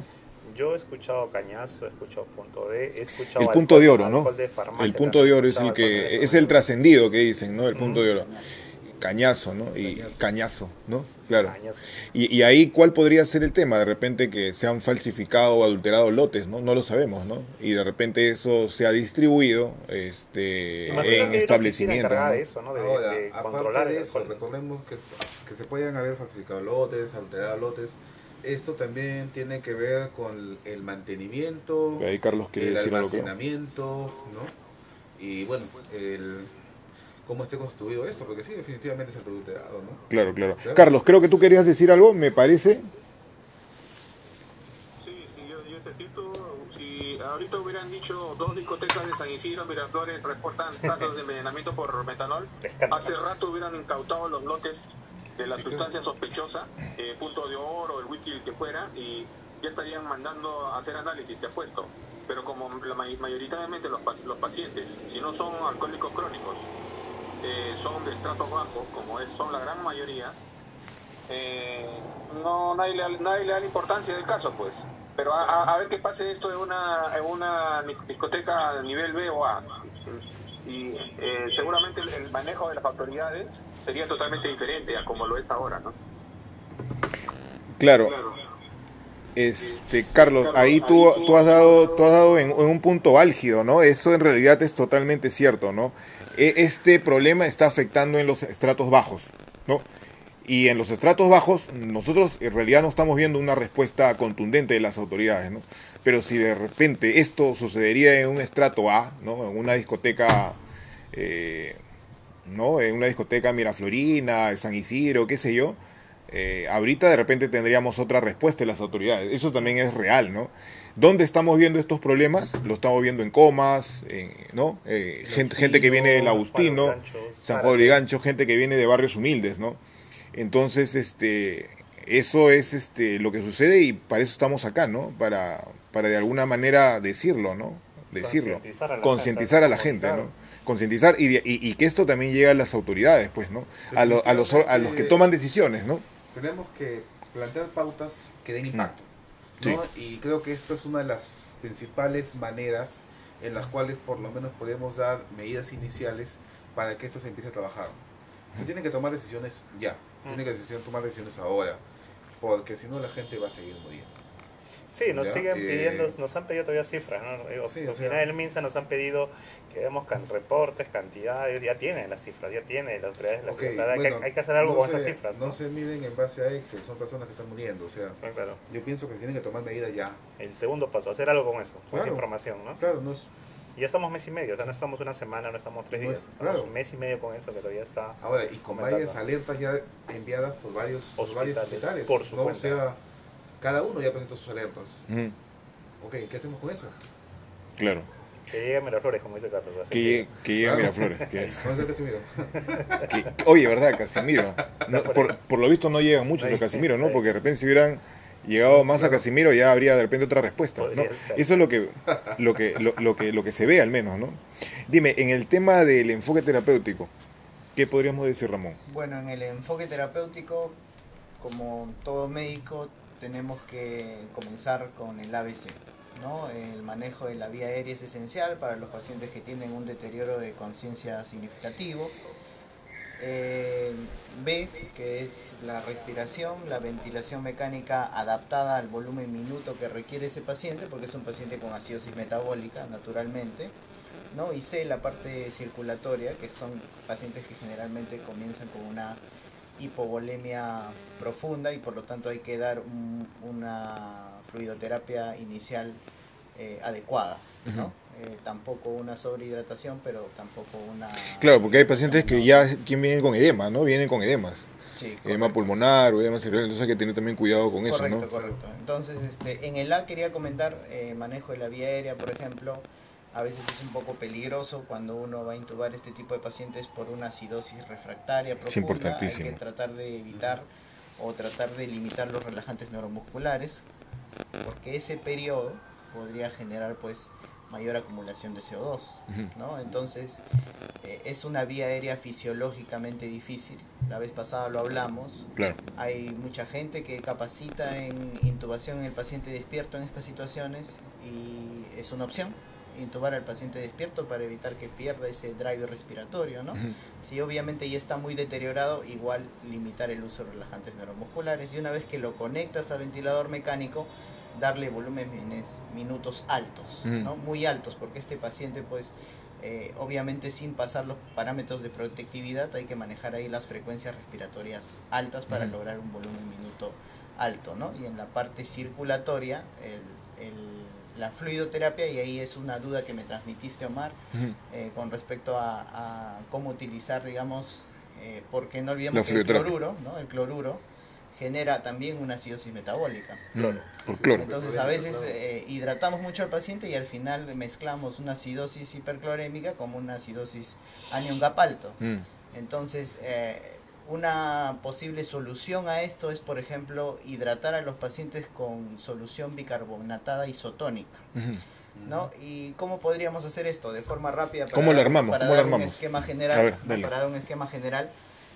Yo he escuchado cañazo, he escuchado punto D, he escuchado El punto de oro, ¿no? alcohol de farmacia El punto de oro es también, el he escuchado que alcohol es de el trascendido que dicen, ¿no? El punto de oro. Cañazo. Cañazo, ¿no? Y cañazo, ¿no? Claro. cañazo. Y ahí, ¿cuál podría ser el tema? De repente que se han falsificado o adulterado lotes, ¿no? No lo sabemos, ¿no? Y de repente eso se ha distribuido Imagino que en hay una oficina establecimientos. encargada ¿no? de eso, ¿no? De Ahora, controlar aparte el de eso, alcohol. recordemos que se pueden haber falsificado lotes, adulterado lotes. Esto también tiene que ver con el mantenimiento, Ahí Carlos quiere el decir algo. Creo. almacenamiento, ¿no? Y bueno, cómo esté constituido esto, porque sí, definitivamente es adulterado, ¿no? Claro, claro. Claro. Carlos, creo que tú querías decir algo, me parece. Sí, yo necesito, si ahorita hubieran dicho 2 discotecas de San Isidro, Miraflores reportan casos de envenenamiento por metanol, Escándalo. hace rato hubieran incautado los lotes de la sustancia sospechosa, punto de oro, el whisky, el que fuera, y ya estarían mandando a hacer análisis, te apuesto. Pero como mayoritariamente los pacientes, si no son alcohólicos crónicos, son de estratos bajos, como son la gran mayoría, nadie le da la importancia del caso, pues. Pero a ver qué pase esto en una discoteca de nivel B o A. Y seguramente el manejo de las autoridades sería totalmente diferente a como lo es ahora, ¿no? Claro. Carlos, ahí tú has dado en un punto álgido, ¿no? Eso en realidad es totalmente cierto, ¿no? Este problema está afectando en los estratos bajos, ¿no? Y en los estratos bajos nosotros en realidad no estamos viendo una respuesta contundente de las autoridades, ¿no? Pero si de repente esto sucedería en un estrato A, ¿no? En una discoteca, ¿no? En una discoteca miraflorina, de San Isidro, qué sé yo, ahorita de repente tendríamos otra respuesta de las autoridades. Eso también es real, ¿no? ¿Dónde estamos viendo estos problemas? Lo estamos viendo en Comas, ¿no? Gente que viene del Agustino, Juan Gancho, San Pablo y Gancho, gente que viene de barrios humildes, ¿no? Entonces, eso es lo que sucede y para eso estamos acá, ¿no? Para de alguna manera decirlo, ¿no? Decirlo. Concientizar a la gente, Concientizar a la gente, claro. ¿no? Concientizar y que esto también llegue a las autoridades, pues, ¿no? A los que toman decisiones, ¿no? Tenemos que plantear pautas que den impacto, ¿no? Y creo que esto es una de las principales maneras en las cuales por lo menos podemos dar medidas iniciales para que esto se empiece a trabajar. Se tienen que tomar decisiones ya, tienen que tomar decisiones ahora, porque si no la gente va a seguir muriendo. Sí, nos Ya, siguen pidiendo, nos han pedido todavía cifras, ¿no? Sí, Al o sea- final del MINSA nos han pedido que demos reportes, cantidades, ya tienen las cifras, ya tienen las autoridades las Ok, cifras. Ahora bueno, hay que hacer algo no con se- esas cifras, ¿no? No se miden en base a Excel, son personas que están muriendo, o sea, Claro. yo pienso que tienen que tomar medidas ya. El segundo paso, hacer algo con eso, con esa Claro. información, ¿no? Claro, no es... Y ya estamos mes y medio, o sea, no estamos una semana, no estamos 3 No días, es- estamos claro. un mes y medio con eso que todavía está. Ahora, y con Comentando. varias alertas ya enviadas por varios hospitales, por su ¿no? cuenta. O sea, cada uno ya presentó sus alertas. Ujú, Ok, ¿qué hacemos con eso? claro. Que llegue a Miraflores, como dice Carlos. así Que llegue Claro. Miraflores. ¿Dónde está Casimiro? Oye, ¿verdad? Casimiro. No, por lo visto no llegan muchos a Casimiro, ¿no? Porque de repente si hubieran llegado más a Casimiro ya habría de repente otra respuesta, ¿no? Podría ser. Eso es lo que se ve al menos, ¿no? Dime, en el tema del enfoque terapéutico, ¿qué podríamos decir, Ramón? Bueno, en el enfoque terapéutico como todo médico, tenemos que comenzar con el ABC, ¿no? El manejo de la vía aérea es esencial para los pacientes que tienen un deterioro de conciencia significativo. B, que es la respiración, la ventilación mecánica adaptada al volumen minuto que requiere ese paciente, porque es un paciente con acidosis metabólica, naturalmente, ¿no? Y C, la parte circulatoria, que son pacientes que generalmente comienzan con una hipovolemia profunda y por lo tanto hay que dar una fluidoterapia inicial adecuada, ¿no? Tampoco una sobrehidratación, pero tampoco una... Claro, porque hay pacientes que ya vienen con edema, ¿no? Vienen con edemas. Sí, edema pulmonar o edema cerebral, entonces hay que tener también cuidado con eso, ¿no? Correcto. Entonces, en el A quería comentar manejo de la vía aérea, por ejemplo. A veces es un poco peligroso cuando uno va a intubar este tipo de pacientes por una acidosis refractaria profunda. Es importantísimo. Hay que tratar de evitar o tratar de limitar los relajantes neuromusculares, porque ese periodo podría generar pues mayor acumulación de CO2, ¿no? Entonces es una vía aérea fisiológicamente difícil. La vez pasada lo hablamos. Claro. Hay mucha gente que capacita en intubación en el paciente despierto en estas situaciones y es una opción intubar al paciente despierto para evitar que pierda ese drive respiratorio, ¿no? Si obviamente ya está muy deteriorado, igual limitar el uso de relajantes neuromusculares y una vez que lo conectas a ventilador mecánico, darle volúmenes minutos altos, ¿no? Muy altos, porque este paciente pues obviamente sin pasar los parámetros de protectividad hay que manejar ahí las frecuencias respiratorias altas para lograr un volumen minuto alto, ¿no? Y en la parte circulatoria la fluidoterapia, y ahí es una duda que me transmitiste, Omar, con respecto a cómo utilizar, digamos, porque no olvidemos que el cloruro, ¿no? El cloruro genera también una acidosis metabólica. Por cloro. Entonces a veces hidratamos mucho al paciente y al final mezclamos una acidosis hiperclorémica como una acidosis anión gap alto. Entonces una posible solución a esto es, por ejemplo, hidratar a los pacientes con solución bicarbonatada isotónica, ¿no? ¿Y cómo podríamos hacer esto? De forma rápida, para, ¿Cómo lo armamos? para ¿Cómo dar lo un armamos? esquema general. A ver, ¿no? dale. Para dar un esquema general,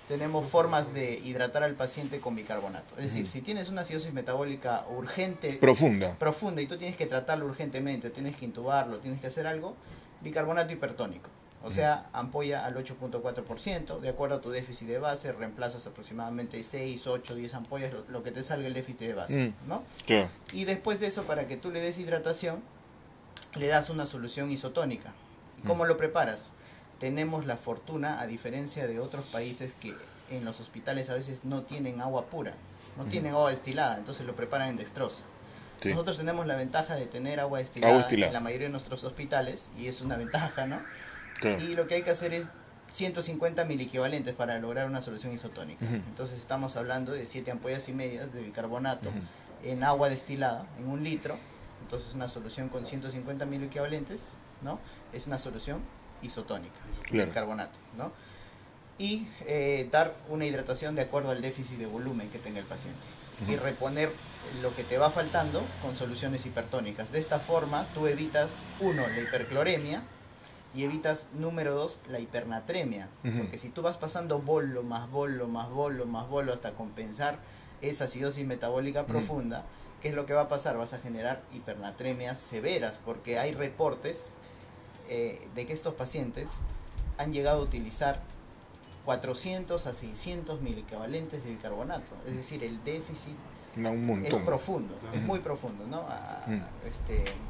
tenemos formas de hidratar al paciente con bicarbonato. Es decir, si tienes una acidosis metabólica urgente, Profunda, y tú tienes que tratarlo urgentemente, tienes que intubarlo, tienes que hacer algo, bicarbonato hipertónico. O sea, ampolla al 8.4%, de acuerdo a tu déficit de base, reemplazas aproximadamente 6, 8, 10 ampollas, lo que te salga el déficit de base, ¿no? claro. Y después de eso, para que tú le des hidratación, le das una solución isotónica. ¿Cómo lo preparas? Tenemos la fortuna, a diferencia de otros países que en los hospitales a veces no tienen agua pura, no tienen agua destilada, entonces lo preparan en dextrosa. Sí. Nosotros tenemos la ventaja de tener agua destilada, Agua destilada en la mayoría de nuestros hospitales, y es una ventaja, ¿no? Claro. Y lo que hay que hacer es 150 miliequivalentes para lograr una solución isotónica. Entonces estamos hablando de 7 ampollas y medias de bicarbonato en agua destilada, en 1 litro. Entonces una solución con 150 miliequivalentes, ¿no? Es una solución isotónica, Claro. bicarbonato, ¿no? Y dar una hidratación de acuerdo al déficit de volumen que tenga el paciente. Y reponer lo que te va faltando con soluciones hipertónicas. De esta forma tú evitas, 1, la hipercloremia, y evitas, número 2, la hipernatremia. Porque si tú vas pasando bolo más bolo más bolo más bolo hasta compensar esa acidosis metabólica profunda, ¿qué es lo que va a pasar? Vas a generar hipernatremias severas, porque hay reportes de que estos pacientes han llegado a utilizar 400 a 600 miliequivalentes de bicarbonato. Es decir, el déficit No, un montón. es profundo, es muy profundo, ¿no?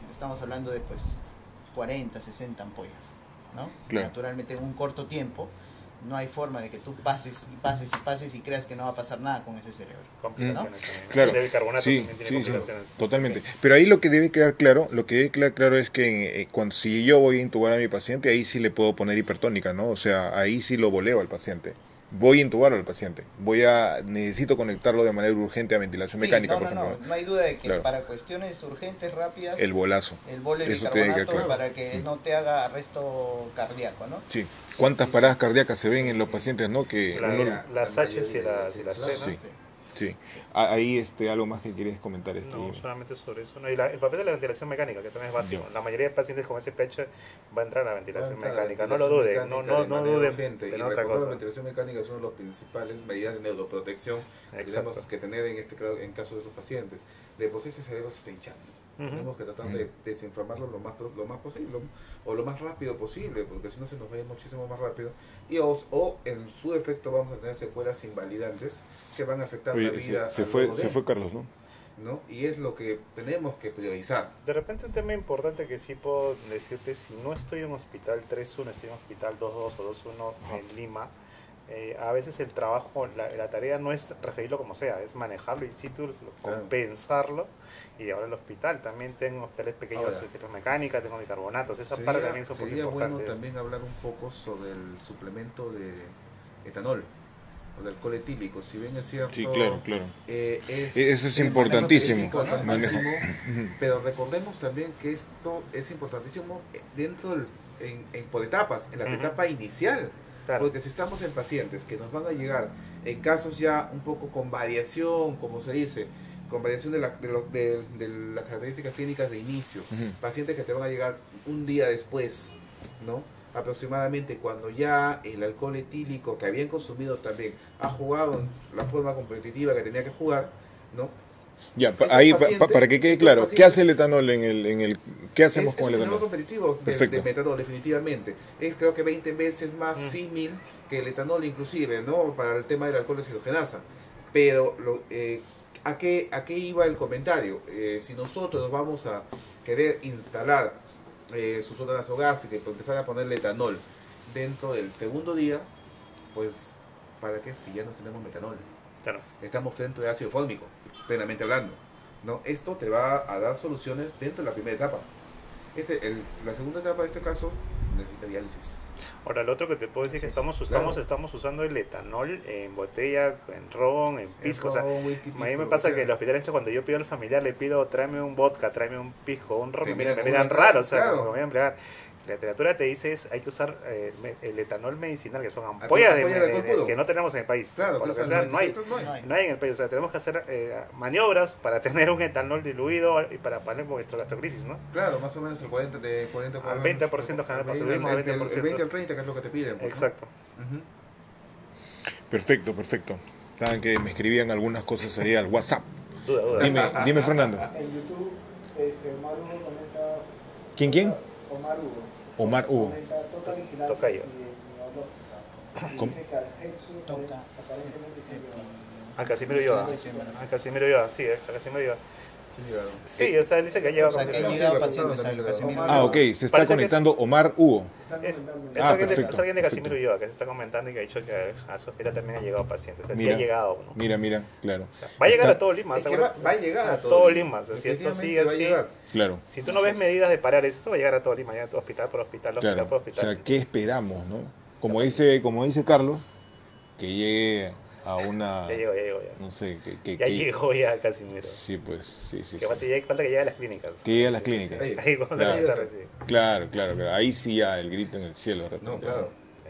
Estamos hablando de pues 40, 60 ampollas, ¿no? Claro. Naturalmente en un corto tiempo no hay forma de que tú pases y pases y pases y creas que no va a pasar nada con ese cerebro. Complicaciones también. Claro. El de bicarbonato Sí, también tiene sí, complicaciones. totalmente. Pero ahí lo que debe quedar claro, es que cuando si yo voy a intubar a mi paciente, ahí sí le puedo poner hipertónica, ¿no? O sea, ahí sí lo voleo al paciente. Voy a intubar al paciente. Necesito conectarlo de manera urgente a ventilación mecánica, por ejemplo. No hay duda de que Claro. para cuestiones urgentes, rápidas, El bolazo. el bolo de Eso tiene que bicarbonato quedar claro. para que no te haga arresto cardíaco, ¿no? Sí. ¿Cuántas sí, paradas cardíacas se ven en los pacientes, no? Que Las, uno- las H y las T, ¿no? Sí. Sí. Ahí algo más que quieres comentar. No, solamente sobre eso. No, y el papel de la ventilación mecánica, que también es básico. Ya. La mayoría de pacientes con ese pecho va a entrar a la ventilación Va a entrar a la mecánica. No lo ventilación duden, mecánica de no manera duden urgente. en Y otra recordar, la cosa. ventilación mecánica es una de las principales medidas de neuroprotección que Exacto. tenemos que tener en caso de estos pacientes. De por sí ese cerebro se está hinchando. Ujú. Tenemos que tratar de desinflamarlo lo más posible o lo más rápido posible, porque si no se nos va a ir muchísimo más rápido. O en su efecto vamos a tener secuelas invalidantes que van a afectar la Oye, vida. se al fue luego Carlos, ¿no? ¿no? Y es lo que tenemos que priorizar. De repente un tema importante que sí puedo decirte, si no estoy en hospital 3.1, estoy en hospital 2.2 o 2.1 en Lima, a veces el trabajo, la tarea no es referirlo como sea, es manejarlo in situ, Claro. compensarlo y llevarlo al hospital. También tengo hospitales pequeños Ahora, de mecánica, tengo bicarbonatos, esa parte también es un poco sería importante. bueno también hablar un poco sobre el suplemento de etanol o de alcohol etílico. Si bien es cierto, Sí, claro. eso es importantísimo. es importantísimo, Ujú. pero recordemos también que esto es importantísimo por etapas, en la Ujú. etapa inicial. Claro. Porque si estamos en pacientes que nos van a llegar en casos ya un poco con variación, como se dice, con variación de las características clínicas de inicio, Ujú. pacientes que te van a llegar un día después, ¿no? Aproximadamente cuando ya el alcohol etílico que habían consumido también ha jugado en la forma competitiva que tenía que jugar, ¿no? Ya, Estos ahí pacientes- para que quede estos claro, ¿qué pacientes- hace el etanol ¿qué hacemos con el es un etanol? nuevo competitivo Perfecto. de metanol, definitivamente. Es creo que 20 veces más símil que el etanol inclusive, ¿no? Para el tema del alcohol deshidrogenasa. Pero ¿a qué iba el comentario? Si nosotros vamos a querer instalar su sonda nasogástrica y empezar a ponerle etanol dentro del segundo día, pues ¿para qué si ya no tenemos metanol? Claro. Estamos frente de ácido fórmico, plenamente hablando. ¿No? Esto te va a dar soluciones dentro de la primera etapa. La segunda etapa de este caso necesita diálisis. Ahora, lo otro que te puedo decir es que Sí, estamos usando el etanol en botella, en ron, en pisco. O sea, Ron, whisky, a mí me pisco, pasa o sea, que en el hospital, hecho, cuando yo pido al familiar, le pido tráeme un vodka, tráeme un pisco, un ron, Te me miran miran con raro, o sea, claro. como me voy a embriagar. La literatura te dice hay que usar el etanol medicinal, que son ampollas Ampollas de alcohol puro. que no tenemos en el país. Claro, Por lo que que sea, sea, no hay. No hay en el país, o sea, tenemos que hacer maniobras para tener un etanol diluido y para poner con nuestra gastrocrisis, ¿no? Claro, más o menos el 40 Al 20% general para subir, más el 20%. 20 al 30 que es lo que te piden. pues, ¿no? Exacto. Ujú. Perfecto. Saben que me escribían algunas cosas ahí al WhatsApp. Duda. Dime Fernando. En YouTube, Omar Hugo comenta. ¿Quién? Omar Hugo. Omar Hugo. Comenta, toca vigilancia Tocayo. epidemiológica. Y ¿Cómo? dice que al Hetsu Toca. aparentemente se Al Casimiro Yoda. Al Casimiro Yoda, sí, al Casimiro Yoda. Sí, claro. Sí, o sea, él dice que ha llegado O sea, que con ha Sí, llegado lo pacientes apuntaron al también, Casimiro. Ah, ok, se está Parece que conectando Omar Hugo. Están Es comentando. Ah, alguien de perfecto, Casimiro perfecto. Yoda que se está comentando y que ha dicho que a su hospital también ha llegado pacientes. O sea, sí Mira. ha llegado, ¿no? Mira, claro. O sea, va a llegar Está- a todo Lima. Es que seguro- va a llegar a todo Lima. O sea, si esto Definitivamente sigue va a así, llegar. Claro. si tú no ves medidas de parar esto, va a llegar a todo Lima, ya hospital por hospital, hospital Claro. por O hospital. sea, ¿qué esperamos, no? Como dice Carlos, que llegue a una, Ya llegó, ya. no sé, Ya llegó ya Casimiro. Sí, pues, sí. Que falta que llegue a las clínicas. Que llegue a las clínicas. Sí. Ahí vamos Claro. a empezar así. Claro. Ahí sí ya el grito en el cielo. de No, repente, claro.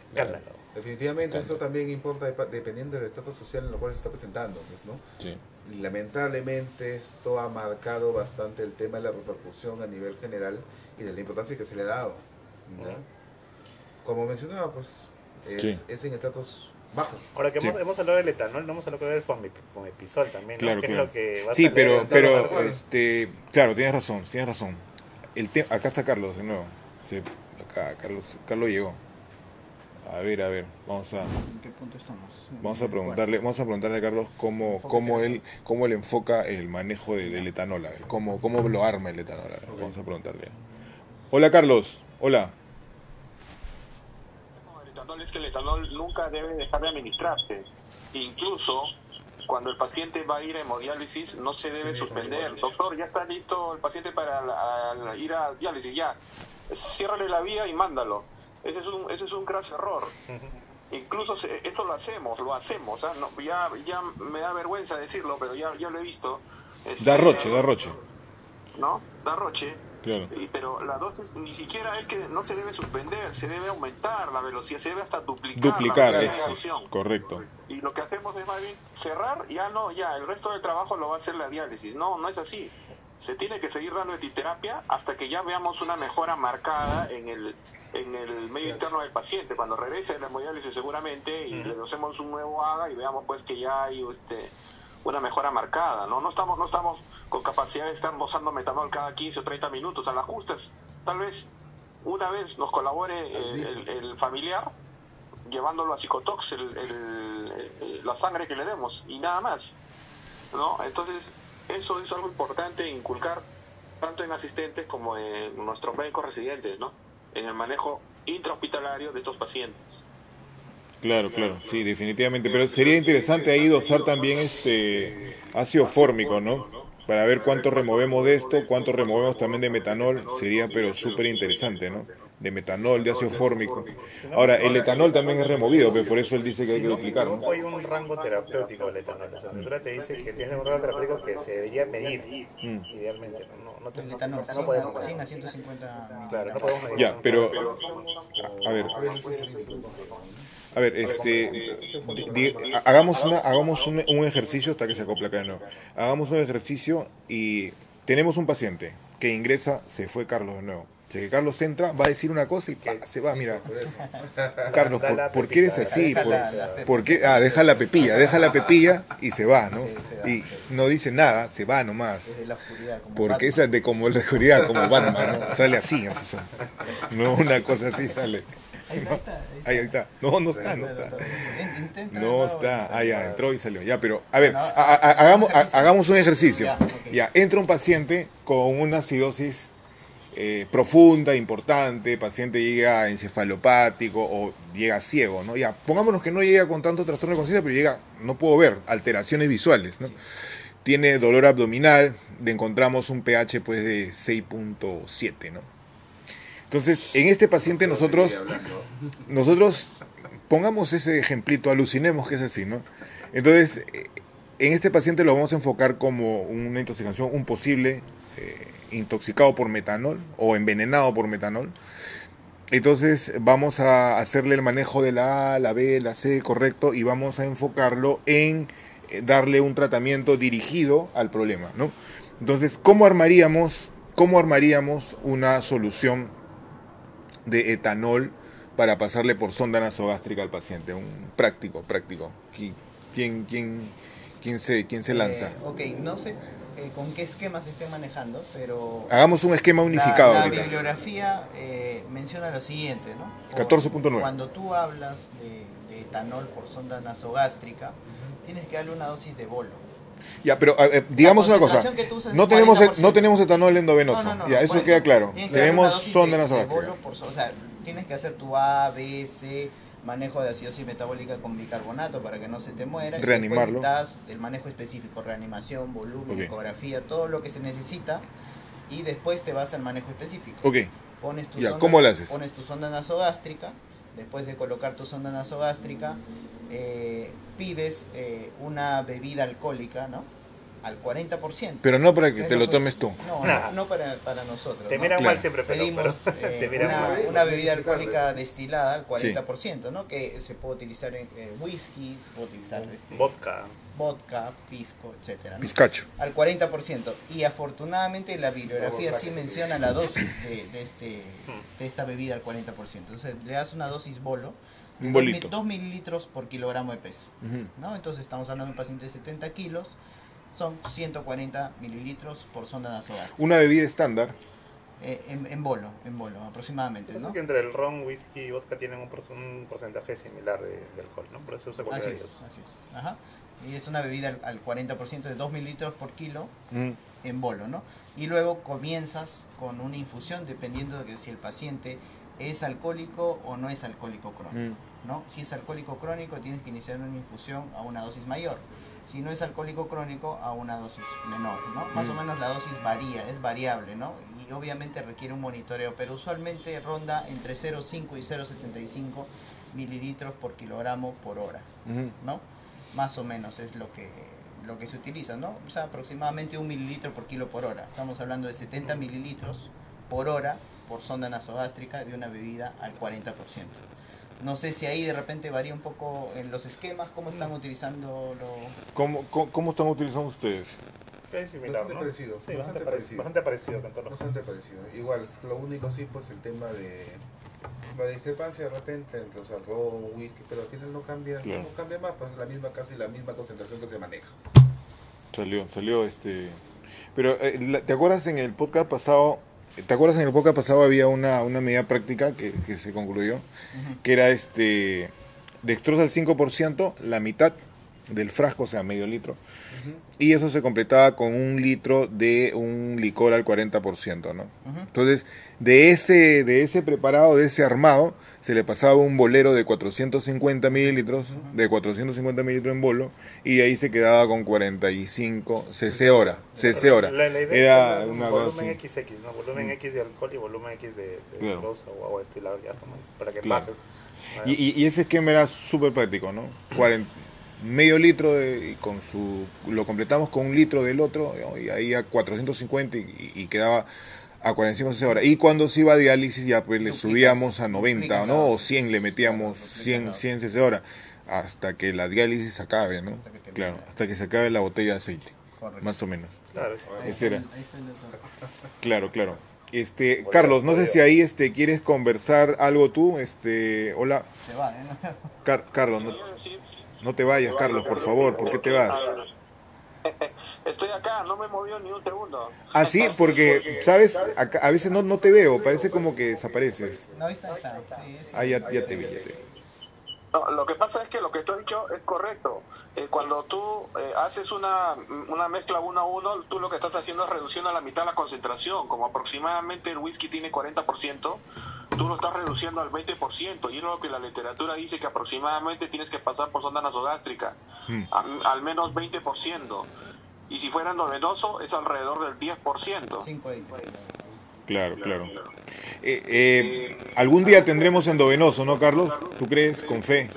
Escándalo. Definitivamente eso también importa dependiendo del estatus social en el cual se está presentando, pues, ¿no? Sí. Y lamentablemente esto ha marcado bastante el tema de la repercusión a nivel general y de la importancia que se le ha dado. ¿ya? Como mencionaba, pues Sí. es en estatus bajos. Ahora que Sí. hemos hablado del etanol, no hemos hablado del fomepisol también, ¿no? Claro, Que claro. es lo que va a Sí, salir pero, en todos los manuales. claro, tienes razón. Acá está Carlos de nuevo. Sí, acá, Carlos llegó. A ver, vamos a ¿En qué punto estamos? preguntarle a Carlos cómo él enfoca el manejo del etanol, a ver, cómo lo arma el etanol, a ver, vamos a preguntarle. Hola Carlos, hola. El etanol es que el etanol nunca debe dejar de administrarse. Incluso cuando el paciente va a ir a hemodiálisis no se debe suspender. Doctor, ya está listo el paciente para ir a diálisis, ya. Ciérrale la vía y mándalo. Ese es un graso error. Incluso eso lo hacemos. ¿Ah? No, ya me da vergüenza decirlo, pero ya lo he visto. Da roche. ¿No? Da roche. Claro. Pero la dosis ni siquiera es que no se debe suspender, se debe aumentar la velocidad, se debe hasta duplicar, Duplicar, la velocidad de eso. infusión. Correcto. Y lo que hacemos es más bien cerrar, ya el resto del trabajo lo va a hacer la diálisis. No, no es así. Se tiene que seguir dando etiterapia hasta que ya veamos una mejora marcada en el medio interno del paciente. Cuando regrese de la hemodiálisis seguramente y le hacemos un nuevo AGA y veamos pues que ya hay una mejora marcada. No estamos con capacidad de estar dosando metanol cada 15 o 30 minutos. A las justas, tal vez una vez nos colabore el familiar llevándolo a psicotox, la sangre que le demos y nada más, ¿no? Entonces eso es algo importante inculcar tanto en asistentes como en nuestros médicos residentes, ¿no? En el manejo intrahospitalario de estos pacientes. Claro, sí, definitivamente. Pero sería interesante ahí dosar también ácido fórmico, ¿no? Para ver cuánto removemos de esto, cuánto removemos también de metanol. Sería pero súper interesante, ¿no? De metanol, de ácido fórmico. Ahora, el etanol también es removido, pero por eso él dice que hay que duplicar, ¿no? Hay un rango terapéutico del etanol. La literatura te dice que tiene un rango terapéutico que se debería medir, idealmente. El etanol, no podemos 100 a 150 miligramos. Claro, no podemos medir. Ya, pero a ver, hagamos un ejercicio hasta que se acopla acá, ¿no? Hagamos un ejercicio y tenemos un paciente que ingresa, se fue Carlos de nuevo. O sea, que Carlos entra, va a decir una cosa y se va, mira. Carlos, ¿por qué eres así? ¿Por qué? Deja la pepilla y se va, ¿no? Y no dice nada, se va nomás. Desde la oscuridad, como Porque Batman. esa es de como la oscuridad, como Batman, ¿no? Sale así sale. No, una cosa así sale. Ahí está. No está. No está. Ya, entró y salió. Ya, pero, a ver, hagamos un ejercicio. Ya, entra un paciente con una acidosis profunda, importante, paciente llega encefalopático o llega ciego, ¿no? Ya, pongámonos que no llega con tanto trastorno de conciencia, pero llega, no puedo ver, alteraciones visuales, ¿no? Sí. Tiene dolor abdominal, le encontramos un pH pues de 6.7, ¿no? Entonces, en este paciente nosotros pongamos ese ejemplito, alucinemos que es así, ¿no? Entonces, en este paciente lo vamos a enfocar como una intoxicación, un posible intoxicado por metanol o envenenado por metanol. Entonces vamos a hacerle el manejo de la A, la B, la C, correcto, y vamos a enfocarlo en darle un tratamiento dirigido al problema, ¿no? Entonces, ¿cómo armaríamos una solución de etanol para pasarle por sonda nasogástrica al paciente? Un práctico. ¿Quién se lanza? Ok, no sé con qué esquema se esté manejando, pero... Hagamos un esquema unificado. La bibliografía menciona lo siguiente, ¿no? 14.9. Cuando tú hablas de etanol por sonda nasogástrica, tienes que darle una dosis de bolo. Ya, pero digamos una cosa, no tenemos etanol endovenoso, ya, eso queda claro. Tenemos sonda nasogástrica. O sea, tienes que hacer tu A, B, C, manejo de acidosis metabólica con bicarbonato para que no se te muera. Reanimarlo. Y das el manejo específico, reanimación, volumen, ecografía, todo lo que se necesita. Y después te vas al manejo específico. Ok. Pones tu ¿Cómo lo haces? Pones tu sonda nasogástrica. Después de colocar tu sonda nasogástrica, pides una bebida alcohólica, ¿no? Al 40%. Pero no para que te lo tomes tú. No para nosotros. Te miran mal siempre, pedimos una bebida alcohólica destilada al 40%, ¿no? Que se puede utilizar en whisky, se puede utilizar vodka, pisco, etcétera, ¿no? Piscacho. Al 40%. Y afortunadamente la bibliografía sí menciona la dosis de esta bebida al 40%. Entonces le das una dosis bolo. Un bolito. 2 mililitros por kilogramo de peso, ¿no? Entonces estamos hablando de un paciente de 70 kilos. Son 140 mililitros por sonda nasogástrica. Una bebida estándar. En bolo, aproximadamente, ¿no? Que entre el ron, whisky y vodka tienen un porcentaje similar de alcohol, ¿no? Por eso se usa cualquiera de ellos. Así es. Ajá. Y es una bebida al 40% de 2 mililitros por kilo en bolo, ¿no? Y luego comienzas con una infusión dependiendo de si el paciente es alcohólico o no es alcohólico crónico, ¿no? Si es alcohólico crónico tienes que iniciar una infusión a una dosis mayor. Si no es alcohólico crónico, a una dosis menor, ¿no? Más o menos la dosis varía, es variable, ¿no? Y obviamente requiere un monitoreo, pero usualmente ronda entre 0,5 y 0,75 mililitros por kilogramo por hora, ¿no? Más o menos es lo que se utiliza, ¿no? O sea, aproximadamente 1 mililitro por kilo por hora. Estamos hablando de 70 mililitros por hora por sonda nasogástrica de una bebida al 40%. No sé si ahí de repente varía un poco en los esquemas, cómo están utilizando ¿Cómo están utilizando ustedes? Es similar, Bastante ¿no? parecido, Sí, bastante bastante parecido con todos los Bastante casos. parecido. Igual, lo único sí, pues el tema de la discrepancia de repente entre, o sea, ron, whisky, pero al final no cambia, Claro. no cambia más, pues casi la misma concentración que se maneja. Salió Pero, ¿te acuerdas en el podcast pasado? ¿Te acuerdas en el podcast pasado había una medida práctica que se concluyó? Que era dextrosa al 5%, la mitad del frasco, o sea, medio litro. Y eso se completaba con 1 litro de un licor al 40%, ¿no? Entonces, de ese preparado, de ese armado, se le pasaba un bolero de 450 mililitros, de 450 mililitros en bolo, y de ahí se quedaba con 45 cc hora. La idea Era es tener una un cosa volumen así. XX, ¿no? Volumen X de alcohol y volumen X de Claro. dextrosa o agua destilada, ya toman, para que Claro. bajes. Y ese esquema era súper práctico, ¿no? Medio litro lo completamos con 1 litro del otro, ¿no? Y ahí a 450 y quedaba a 45 cc hora. Y cuando se iba a diálisis ya pues le subíamos a 90, ¿no? O 100, le metíamos 100 cc hora hasta que la diálisis acabe, ¿no? Hasta que termine. Claro, hasta que se acabe la botella de aceite, Correcto. más o menos. Claro, Ahí Ese era. está el doctor. Claro. Carlos, no sé si ahí quieres conversar algo tú, hola, Se va, ¿eh? Carlos, no te vayas, Carlos, por favor, ¿por qué te vas? Estoy acá, no me movió ni un segundo. Ah, sí, porque, ¿sabes? A veces no te veo, parece como que desapareces. No, ahí está. Sí, sí. Ah, ya te vi. No, lo que pasa es que lo que tú has dicho es correcto. Cuando tú haces una mezcla 1 a 1, tú lo que estás haciendo es reduciendo a la mitad la concentración. Como aproximadamente el whisky tiene 40%, tú lo estás reduciendo al 20%. Y es lo que la literatura dice, que aproximadamente tienes que pasar por sonda nasogástrica. Al menos 20%. Y si fuera endovenoso, es alrededor del 10%. 5 ahí. Claro. Algún día tendremos endovenoso, ¿no, Carlos? ¿Tú crees? Con fe.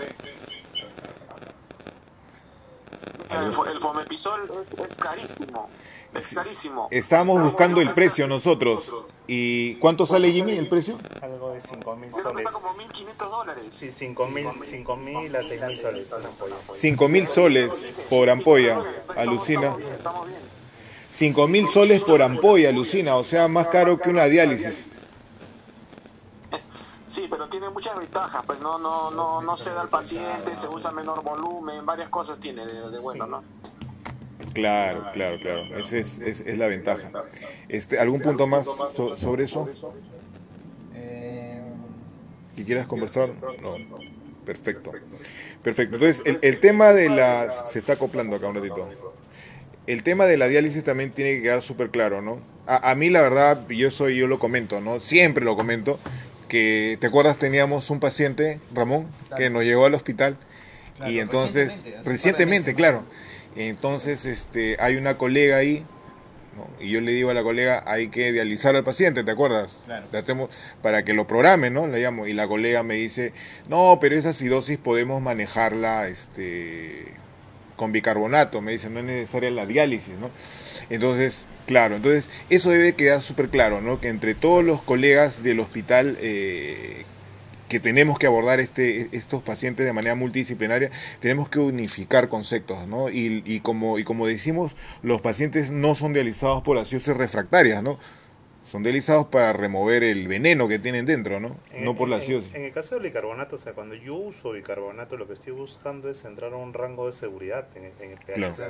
El Fomepisol es carísimo. Es carísimo. Estábamos buscando el precio nosotros. ¿Y cuánto sale, Jimmy, el precio? algo de 5.000 Creo que soles. está como $1.500. Sí, 5.000 a 6.000 soles una ampolla. 5.000 soles por ampolla, alucina. Estamos bien. 5.000 soles por ampolla, alucina, o sea, más caro que una diálisis. Sí, pero tiene muchas ventajas, pues no se da al paciente, se usa menor volumen, varias cosas tiene de bueno, ¿no? Claro. Esa es la ventaja. ¿Algún punto más sobre eso que quieras conversar? No. Perfecto. Entonces, el tema de se está acoplando acá un ratito. El tema de la diálisis también tiene que quedar súper claro, ¿no? A mí, la verdad, yo lo comento, ¿no? Siempre lo comento, que, ¿te acuerdas? Teníamos un paciente, Ramón, que nos llegó al hospital, Claro, y entonces, hace un par de recientemente, meses, claro. Entonces, hay una colega ahí, ¿no? Y yo le digo a la colega, hay que dializar al paciente, ¿te acuerdas? Claro. Le hacemos para que lo programe, ¿no? Le llamo, y la colega me dice, no, pero esa acidosis podemos manejarla, con bicarbonato, me dice, no es necesaria la diálisis, ¿no? Entonces, claro, eso debe quedar súper claro, ¿no? Que entre todos los colegas del hospital que tenemos que abordar estos pacientes de manera multidisciplinaria, tenemos que unificar conceptos, ¿no? Y como decimos, los pacientes no son dializados por acidosis refractarias, ¿no? Son dializados para remover el veneno que tienen dentro, ¿no? No por la acidosis. En el caso del bicarbonato, o sea, cuando yo uso bicarbonato, lo que estoy buscando es entrar a un rango de seguridad en el pH. Claro. O sea,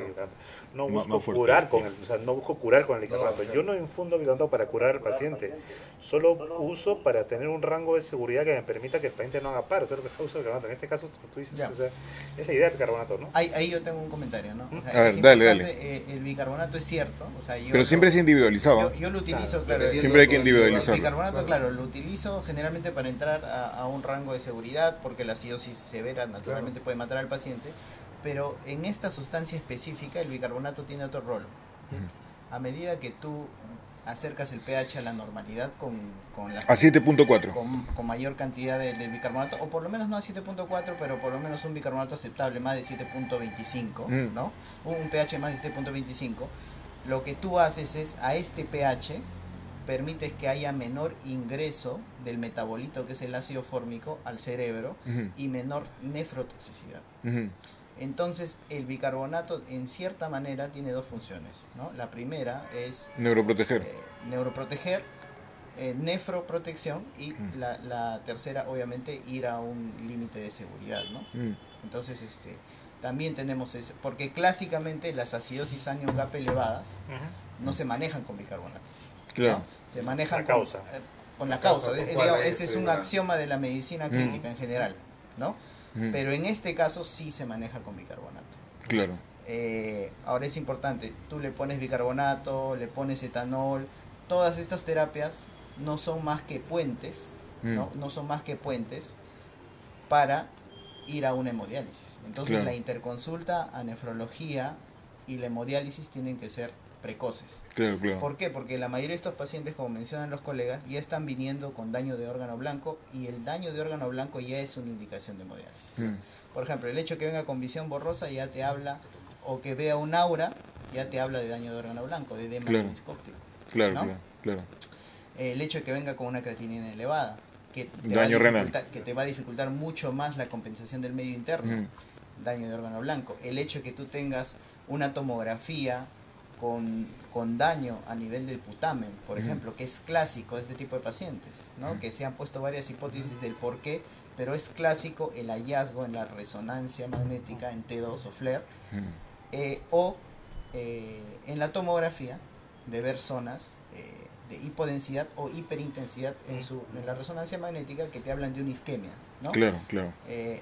no Más busco fuerte. curar con el, o sea, no busco curar con el bicarbonato. Yo no infundo bicarbonato para curar al paciente. Solo uso para tener un rango de seguridad que me permita que el paciente no haga paro. O sea, lo que causa el bicarbonato. En este caso, como tú dices, Ya. o sea, es la idea del bicarbonato, ¿no? Ahí yo tengo un comentario, ¿no? O sea, A ver, es dale, importante, el bicarbonato es cierto. O sea, Pero siempre es individualizado. yo lo utilizo, Claro, claro. Siempre hay que El individualizar. bicarbonato, claro, lo utilizo generalmente para entrar a un rango de seguridad, porque la acidosis severa naturalmente puede matar al paciente, pero en esta sustancia específica el bicarbonato tiene otro rol. A medida que tú acercas el pH a la normalidad con la A 7.4. con mayor cantidad del bicarbonato, o por lo menos no a 7.4, pero por lo menos un bicarbonato aceptable, más de 7.25, ¿no? Un pH más de 7.25, lo que tú haces es a este pH permite que haya menor ingreso del metabolito que es el ácido fórmico al cerebro y menor nefrotoxicidad. Entonces el bicarbonato en cierta manera tiene dos funciones, ¿no? La primera es Neuroproteger. neuroproteger, nefroprotección y la tercera obviamente ir a un límite de seguridad, ¿no? Entonces también tenemos eso, porque clásicamente las acidosis anion-GAP elevadas no se manejan con bicarbonato. Claro. ¿No? Se manejan La causa. con la causa. ¿Cuál Digamos, es? ese es un axioma de la medicina clínica en general, ¿no? Pero en este caso sí se maneja con bicarbonato. Claro. Ahora es importante, tú le pones bicarbonato, le pones etanol, todas estas terapias no son más que puentes, no son más que puentes para ir a una hemodiálisis. Entonces Claro. la interconsulta a nefrología y la hemodiálisis tienen que ser precoces. Claro, claro. ¿Por qué? Porque la mayoría de estos pacientes, como mencionan los colegas, ya están viniendo con daño de órgano blanco y el daño de órgano blanco ya es una indicación de hemodiálisis. Por ejemplo, el hecho que venga con visión borrosa ya te habla, o que vea un aura, ya te habla de daño de órgano blanco, de edema Claro. meniscóptico. Claro, ¿no? claro. El hecho de que venga con una creatinina elevada, que Daño renal. que te va a dificultar mucho más la compensación del medio interno, daño de órgano blanco. El hecho de que tú tengas una tomografía con daño a nivel del putamen, por ejemplo, que es clásico de este tipo de pacientes, ¿no? Que se han puesto varias hipótesis del por qué, pero es clásico el hallazgo en la resonancia magnética en T2 o FLAIR, o en la tomografía de ver zonas de hipodensidad o hiperintensidad en la resonancia magnética que te hablan de una isquemia, ¿no? Claro, claro.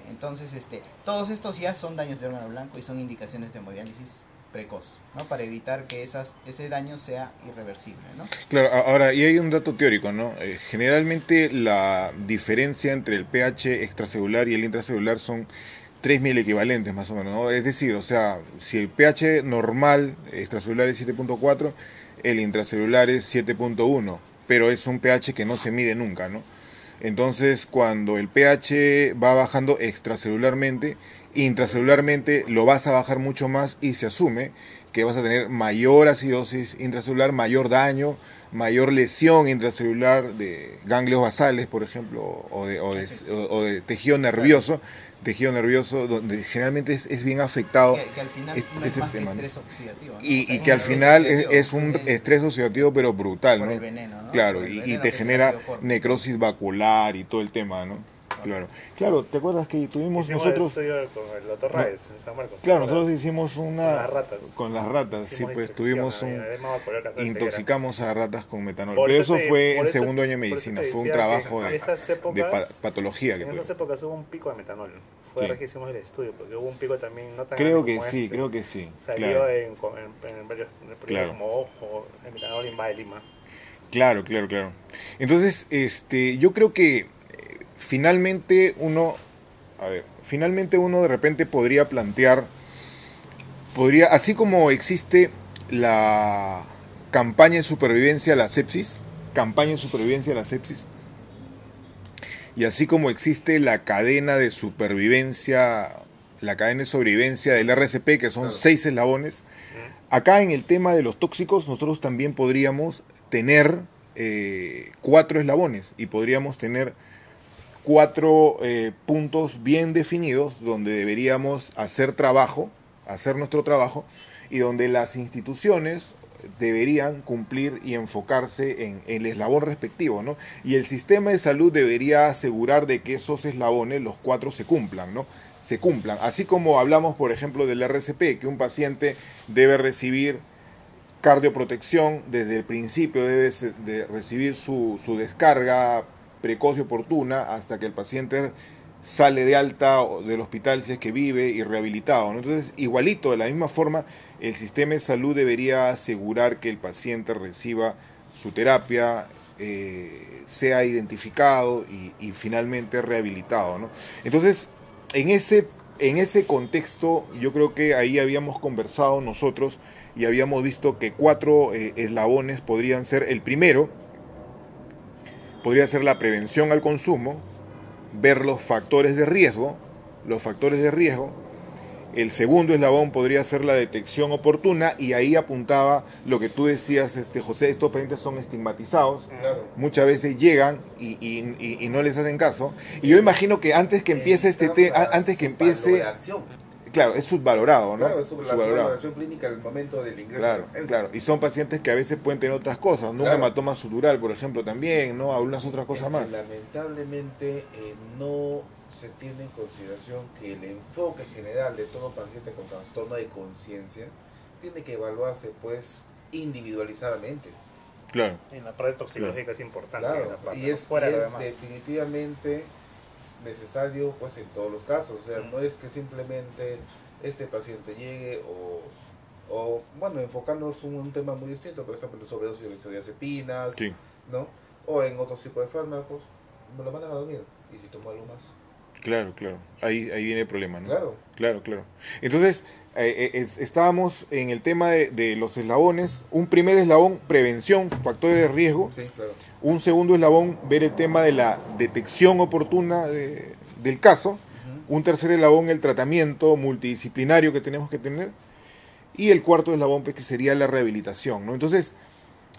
Entonces, todos estos ya son daños de órgano blanco y son indicaciones de hemodiálisis precoz, ¿no? Para evitar que ese daño sea irreversible, ¿no? Claro, ahora, y hay un dato teórico, ¿no? Generalmente la diferencia entre el pH extracelular y el intracelular son 3000 equivalentes más o menos, ¿no? Es decir, o sea, si el pH normal extracelular es 7.4, el intracelular es 7.1, pero es un pH que no se mide nunca, ¿no? Entonces, cuando el pH va bajando extracelularmente, intracelularmente lo vas a bajar mucho más y se asume que vas a tener mayor acidosis intracelular, mayor daño, mayor lesión intracelular de ganglios basales, por ejemplo, o de tejido nervioso, donde generalmente es bien afectado. Que al final no es más que estrés oxidativo, ¿no? Y O sea, que al es final oxidativo, es un estrés oxidativo pero brutal, por ¿no? el veneno, ¿no? Claro, Por el y veneno te que es el genera ácido fórmico. necrosis vacular y todo el tema, ¿no? Claro, ¿te acuerdas que tuvimos Hicimos nosotros? el estudio con el doctor Raez en San Marcos. Claro, nosotros hicimos Con una... las ratas. Con las ratas, sí, Hicimos pues disección, tuvimos un... además vacular, que Intoxicamos a ratas con metanol. Por Pero eso eso te- fue por en eso- segundo año de por eso medicina, te fue un decía trabajo que de, en esas épocas- patología que En esas tuvimos. épocas hubo un pico de metanol. Fue Sí. ahí que hicimos el estudio, porque hubo un pico también no tan Creo grande que como sí, este. creo que sí. Salió Claro, en varios periodos Claro. como Ojo, el metanol en de Lima. claro. Entonces, yo creo que finalmente uno de repente podría plantear, así como existe la campaña de supervivencia a la sepsis, y así como existe la cadena de sobrevivencia del RCP, que son Claro. 6 eslabones, acá en el tema de los tóxicos nosotros también podríamos tener 4 eslabones y podríamos tener 4 puntos bien definidos donde deberíamos hacer nuestro trabajo y donde las instituciones deberían cumplir y enfocarse en el eslabón respectivo, ¿no? Y el sistema de salud debería asegurar de que esos eslabones, los 4, se cumplan, ¿no? Así como hablamos, por ejemplo, del RCP, que un paciente debe recibir cardioprotección desde el principio, debe de recibir su descarga precoz y oportuna hasta que el paciente sale de alta del hospital si es que vive y rehabilitado, ¿no? Entonces, igualito, de la misma forma, el sistema de salud debería asegurar que el paciente reciba su terapia, sea identificado y finalmente rehabilitado, ¿no? Entonces, en ese contexto, yo creo que ahí habíamos conversado nosotros y habíamos visto que 4 eslabones podrían ser: el primero podría ser la prevención al consumo, ver los factores de riesgo, El segundo eslabón podría ser la detección oportuna, y ahí apuntaba lo que tú decías, José, estos pacientes son estigmatizados, Claro. muchas veces llegan y no les hacen caso. Y yo imagino que antes que empiece antes que empiece, Valoración. claro, es subvalorado, ¿no? Claro, es la valoración clínica al momento del ingreso. Claro, a urgencia. claro. Y son pacientes que a veces pueden tener otras cosas, ¿no? Claro. Un hematoma sutural, por ejemplo, también, ¿no? Algunas otras cosas Es que más. lamentablemente no se tiene en consideración que el enfoque general de todo paciente con trastorno de conciencia tiene que evaluarse pues individualizadamente. Claro. En la parte toxicológica es importante. Claro, esa parte, y ¿no? es, Fuera y de lo es demás. definitivamente necesario pues en todos los casos. O sea, no es que simplemente este paciente llegue o bueno, enfocándonos en un tema muy distinto, por ejemplo, sobredosis de benzodiazepinas, Sí. ¿no? O en otros tipos de fármacos, me lo van a dormir. Y si tomo algo más. Claro, claro. Ahí viene el problema, ¿no? Claro. Claro, claro. Entonces, estábamos en el tema de los eslabones. Un primer eslabón, prevención, factores de riesgo. Sí, claro. Un segundo eslabón, ver el tema de la detección oportuna del caso. Un tercer eslabón, el tratamiento multidisciplinario que tenemos que tener. Y el cuarto eslabón, pues, que sería la rehabilitación, ¿no? Entonces,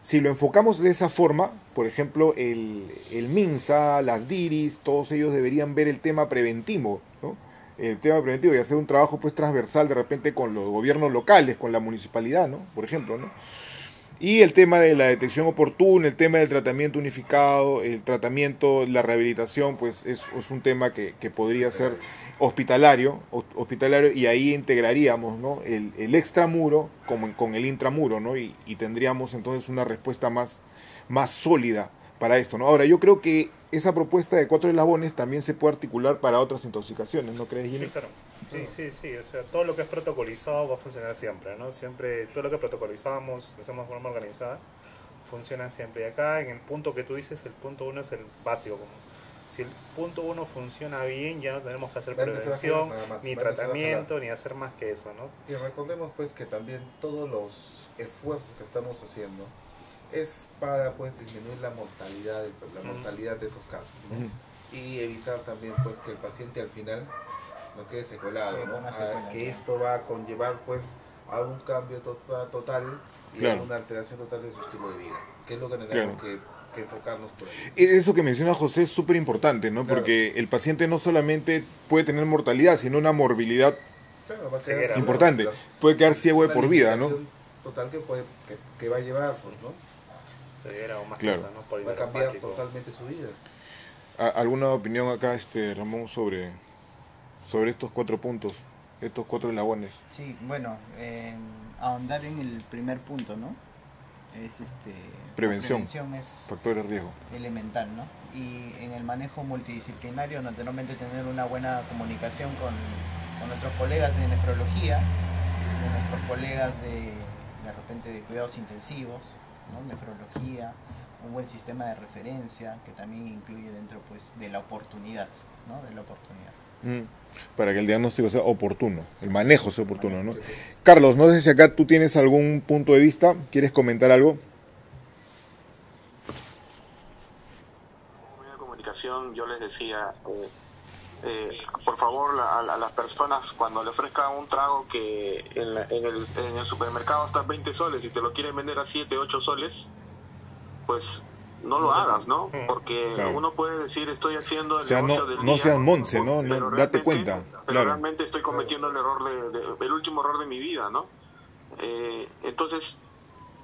si lo enfocamos de esa forma, por ejemplo, el MINSA, las DIRIS, todos ellos deberían ver el tema preventivo, ¿no? El tema preventivo y hacer un trabajo pues transversal de repente con los gobiernos locales, con la municipalidad, ¿no? Por ejemplo, ¿no? Y el tema de la detección oportuna, el tema del tratamiento unificado, el tratamiento, la rehabilitación, pues es un tema que podría ser hospitalario, y ahí integraríamos, ¿no? el extramuro con el intramuro, ¿no? Y tendríamos entonces una respuesta más sólida para esto, ¿no? Ahora, yo creo que esa propuesta de 4 eslabones también se puede articular para otras intoxicaciones, ¿no crees, Jimmy? Sí, claro. Sí. O sea, todo lo que es protocolizado va a funcionar siempre, ¿no? Siempre, todo lo que protocolizamos, lo hacemos de forma organizada, funciona siempre. Y acá, en el punto que tú dices, el punto 1 es el básico. Como si el punto 1 funciona bien, ya no tenemos que hacer Van a ser prevención, nada más, ni van a ser tratamiento, ni hacer más que eso, ¿no? Y recordemos pues que también todos los esfuerzos que estamos haciendo es para pues disminuir la mortalidad de estos casos, ¿no? Y evitar también pues que el paciente al final no quede secuelado, Sí, ¿no? una secuela, Que claro. esto va a conllevar pues a un cambio total y Claro. a una alteración total de su estilo de vida, que es lo que tenemos que enfocarnos por ahí. Eso que menciona José es súper importante, ¿no? Claro. Porque el paciente no solamente puede tener mortalidad, sino una morbilidad Claro, va a Ceguera, quedar importante. Puede quedar ciego de una por vida, ¿no? limitación total que va a llevar, pues, ¿no? Ceguera o más Claro. cosas, ¿no? Va a cambiar Polineuropático. totalmente su vida. ¿Alguna opinión acá, Ramón, sobre estos 4 puntos, estos 4 eslabones? Sí, bueno, ahondar en el primer punto, ¿no? Es Prevención. la prevención es Factores de riesgo. elemental, ¿no? Y en el manejo multidisciplinario, naturalmente tener una buena comunicación con nuestros colegas de nefrología, con nuestros colegas de repente de cuidados intensivos, ¿no? Nefrología, un buen sistema de referencia que también incluye dentro pues de la oportunidad, ¿no? De la oportunidad. Para que el diagnóstico sea oportuno, el manejo sea oportuno, ¿no? Carlos, no sé si acá tú tienes algún punto de vista, ¿quieres comentar algo? En la comunicación yo les decía, por favor a las personas cuando le ofrezcan un trago que en el supermercado está 20 soles y te lo quieren vender a 7, 8 soles, pues no lo hagas, ¿no? Porque Claro. uno puede decir estoy haciendo el O sea, negocio del no día, seas monce, ¿no? pero Date realmente- cuenta. Pero Claro. realmente estoy cometiendo el error el último error de mi vida, ¿no? Entonces,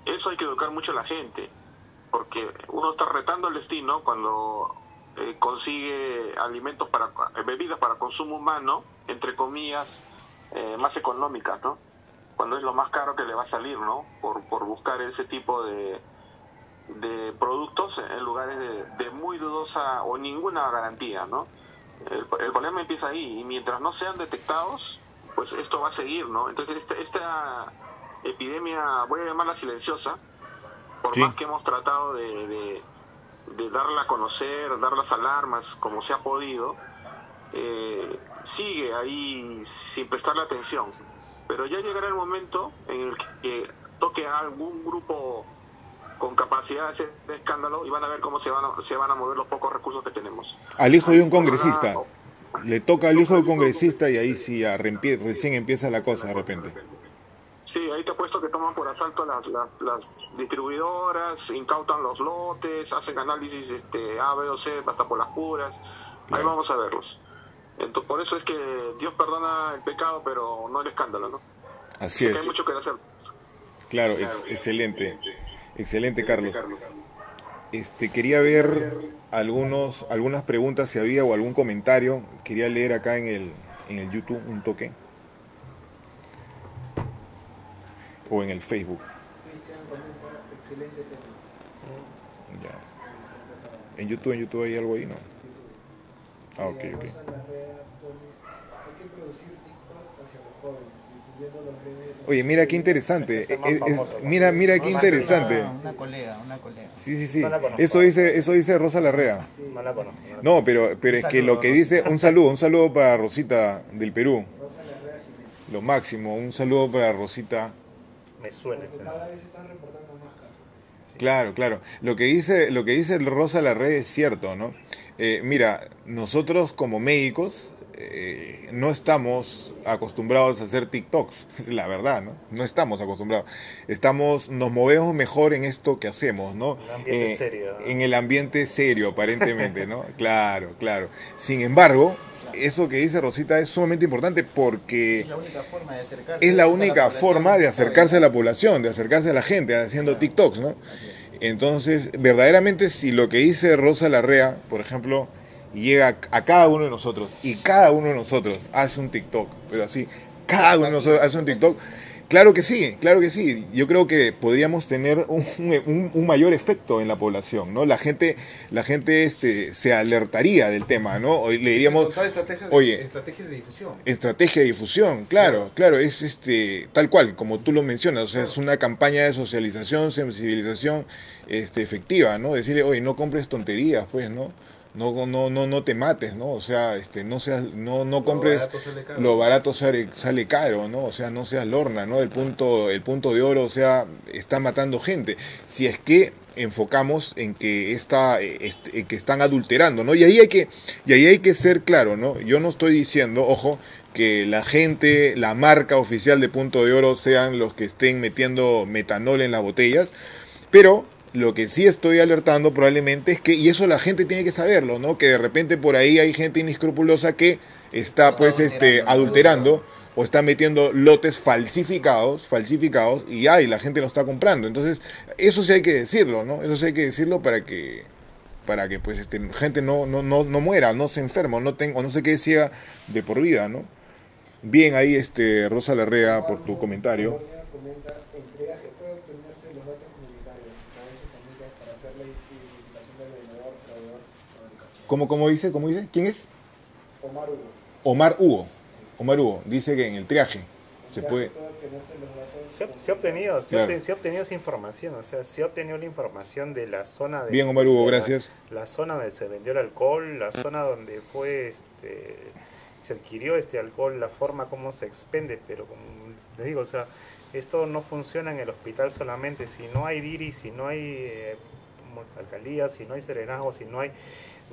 eso hay que educar mucho a la gente, porque uno está retando el destino cuando consigue alimentos bebidas para consumo humano, entre comillas, más económicas, ¿no? Cuando es lo más caro que le va a salir, ¿no? Por buscar ese tipo de productos en lugares de muy dudosa o ninguna garantía, ¿no? El problema empieza ahí, y mientras no sean detectados, pues esto va a seguir, ¿no? Entonces esta epidemia, voy a llamarla silenciosa, por Sí. más que hemos tratado de darla a conocer, dar las alarmas como se ha podido, sigue ahí sin prestarle atención. Pero ya llegará el momento en el que toque a algún grupo con capacidad de hacer escándalo y van a ver cómo se van a mover los pocos recursos que tenemos. Al hijo de un congresista. Le toca al hijo del congresista y ahí sí ya recién empieza la cosa de repente. Sí, ahí te apuesto que toman por asalto las distribuidoras, incautan los lotes, hacen análisis A, B o C, hasta por las puras. Ahí Claro. vamos a verlos. Entonces, por eso es que Dios perdona el pecado, pero no el escándalo, ¿no? Así Porque es. hay mucho que hacer. Claro, excelente. Excelente, Carlos. Quería ver algunas preguntas si había o algún comentario. Quería leer acá en el YouTube un toque. O en el Facebook. Cristian comenta, excelente tema. Ya. En YouTube hay algo ahí, ¿no? Ah, ok, ok. Rosa Larrea pone, hay que producir TikTok hacia los jóvenes, difundiendo los memes. Oye, mira qué interesante. Es más famoso, ¿no? Mira qué interesante. Una colega, una colega. Sí. No la conozco. Eso dice Rosa Larrea. No la conozco. No, pero es que lo que dice, un saludo para Rosita del Perú. Rosa Larrea Jiménez. Lo máximo, un saludo para Rosita. Me suena ese. Porque cada vez están reportando más casos. Claro. Lo que dice Rosa Larrea es cierto, ¿no? Mira, nosotros como médicos no estamos acostumbrados a hacer TikToks, la verdad, ¿no? No estamos acostumbrados. Nos movemos mejor en esto que hacemos, ¿no? En el ambiente serio, ¿no? En el ambiente serio, aparentemente, ¿no? Claro. Sin embargo, eso que dice Rosita es sumamente importante porque Es la única forma de acercarse. es la a la única población. forma de acercarse a la población, de acercarse a la gente, haciendo TikToks, ¿no? Entonces, verdaderamente, si lo que dice Rosa Larrea, por ejemplo, llega a cada uno de nosotros, y cada uno de nosotros hace un TikTok, pero así, cada uno de nosotros hace un TikTok, claro que sí. Yo creo que podríamos tener un mayor efecto en la población, ¿no? La gente se alertaría del tema, ¿no? Hoy le diríamos, Con toda estrategia de difusión. estrategia de difusión, claro, es tal cual, como tú lo mencionas, o sea, es una campaña de socialización, sensibilización efectiva, ¿no? Decirle, oye, no compres tonterías, pues, ¿no? No te mates, ¿no? O sea, no compres barato sale caro. lo barato sale caro, ¿no? O sea, no seas lorna, ¿no? El punto de oro, o sea, está matando gente. Si es que enfocamos en que que están adulterando, ¿no? Y ahí hay que ser claro, ¿no? Yo no estoy diciendo, ojo, que la gente, la marca oficial de Punto de Oro sean los que estén metiendo metanol en las botellas, pero lo que sí estoy alertando probablemente es que, y eso la gente tiene que saberlo, ¿no? Que de repente por ahí hay gente inescrupulosa que está pues adulterando o está metiendo lotes falsificados y la gente lo está comprando. Entonces, eso sí hay que decirlo, ¿no? Eso sí hay que decirlo para que pues gente no muera, no se enferma, o no se quede ciega de por vida, ¿no? Bien ahí Rosa Larrea por tu comentario. Comenta, en triaje puede obtenerse los datos comunitarios, para eso familias, para hacer la identificación del vendedor, proveedor, fabricación. ¿Cómo dice? ¿Quién es? Omar Hugo. Omar Hugo dice que en el triaje se puede. obtenerse los datos. Se ha obtenido Claro. se ha obtenido esa información, o sea, se ha obtenido la información de la zona de... Bien, Omar Hugo, de gracias. La zona donde se vendió el alcohol, la zona donde se adquirió este alcohol, la forma como se expende, pero como les digo, o sea, esto no funciona en el hospital solamente, si no hay DIRI, si no hay alcaldías, si no hay serenazgos, si no hay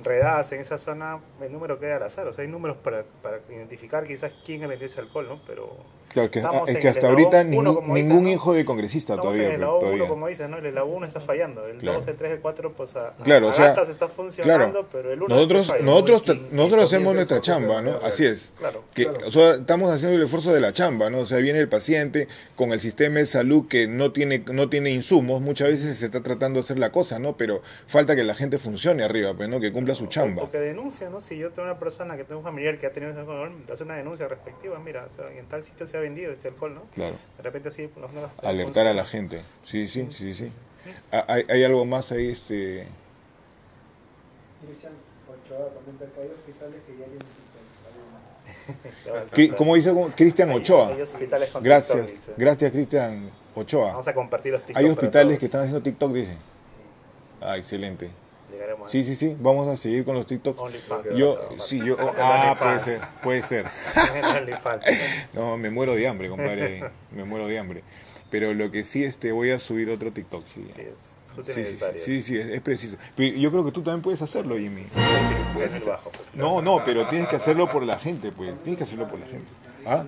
redadas en esa zona, el número queda al azar, o sea, hay números para identificar quizás quién ha vendido ese alcohol, ¿no? Pero Claro, estamos es en que el hasta ahorita eslabón uno, como dicen, ningún ¿no? hijo de congresista Estamos todavía. en el lado 1, todavía. como dicen, ¿no? El lado 1 está fallando, el Claro. 2, el 3, el 4, pues Claro, o sea, gatas está funcionando, claro. pero el 1 Nosotros comienza hacemos el nuestra proceso chamba, de ¿no? la Así es. Claro. O sea, estamos haciendo el esfuerzo de la chamba, ¿no? O sea, viene el paciente con el sistema de salud que no tiene insumos, muchas veces se está tratando de hacer la cosa, ¿no? Pero falta que la gente funcione arriba, pues, ¿no? Que cumpla su chamba. O que denuncia, ¿no? Si yo tengo una persona que tengo un familiar que ha tenido ese alcohol, hace una denuncia respectiva, mira, o sea, en tal sitio se ha vendido este alcohol, ¿no? Claro. De repente así, pues, no Alertar a la gente. Sí. Hay algo más ahí, Cristian Ochoa comenta que hay hospitales que ya tienen TikTok. ¿Cómo dice Cristian Ochoa? Hay hospitales con TikTok, dice. Gracias Cristian Ochoa. Vamos a compartir los TikTok. Hay para hospitales todos. que están haciendo TikTok, dice. Ah, excelente. Llegaremos a Sí, vamos a seguir con los TikTok. OnlyFans. Puede ser. OnlyFans. No, me muero de hambre, compadre, me muero de hambre. Pero lo que sí, voy a subir otro TikTok, sí. Sí, justo y Sí, necesario. sí, es preciso. Pero yo creo que tú también puedes hacerlo, Jimmy. Puedes En el hacer- bajo, pues. No, pero tienes que hacerlo por la gente, pues. Tienes que hacerlo por la gente. ¿Ah?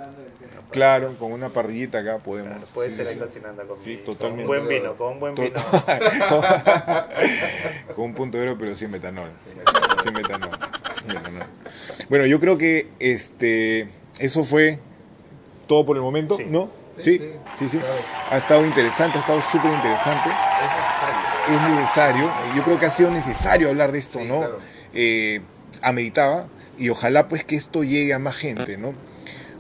Claro, con una parrillita acá podemos. Claro, puede sí, ser ahí sí. cocinando Sí, con totalmente. un buen vino, con un buen To- vino. Con un punto de oro, pero sin metanol. Sin metanol. Sin metanol. Bueno, yo creo que eso fue todo por el momento, Sí. ¿no? Sí, sí. Claro. Ha estado interesante, ha estado súper interesante. Es necesario, yo creo que ha sido necesario hablar de esto, Sí, ¿no? claro. Ameritaba, y ojalá pues que esto llegue a más gente, ¿no?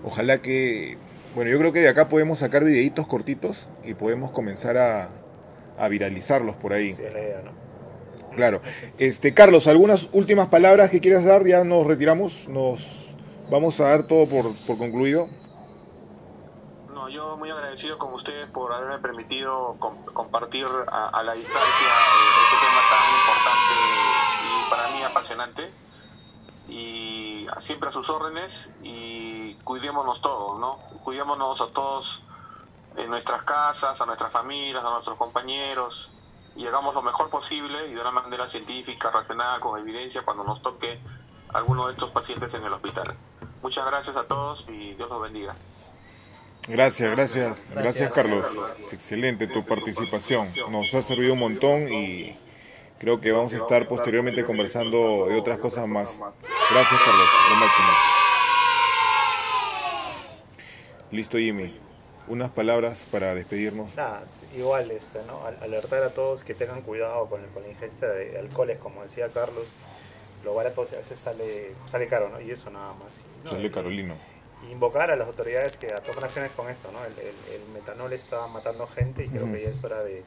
Ojalá que, bueno, yo creo que de acá podemos sacar videitos cortitos y podemos comenzar a viralizarlos por ahí. Sí, es la idea, ¿no? Claro. Carlos, ¿algunas últimas palabras que quieras dar? Ya nos retiramos, nos vamos a dar todo por concluido. No, yo muy agradecido con ustedes por haberme permitido compartir a la distancia este tema tan importante y para mí apasionante. Y siempre a sus órdenes y cuidémonos todos, ¿no? Cuidémonos a todos en nuestras casas, a nuestras familias, a nuestros compañeros y hagamos lo mejor posible y de una manera científica, racional, con evidencia cuando nos toque alguno de estos pacientes en el hospital. Muchas gracias a todos y Dios los bendiga. Gracias Carlos. Carlos. Excelente tu participación. Nos ha servido un montón y creo que vamos a estar posteriormente conversando de otras cosas más. Gracias Carlos, lo máximo. Listo Jimmy, unas palabras para despedirnos. Nada, igual, ¿no? Alertar a todos que tengan cuidado con la ingesta de alcoholes, como decía Carlos. Lo barato a veces sale caro, ¿no? Y eso nada más. ¿No? Sale Carolino. Y invocar a las autoridades que tomen acciones con esto, ¿no? El metanol está matando gente y creo que ya es hora de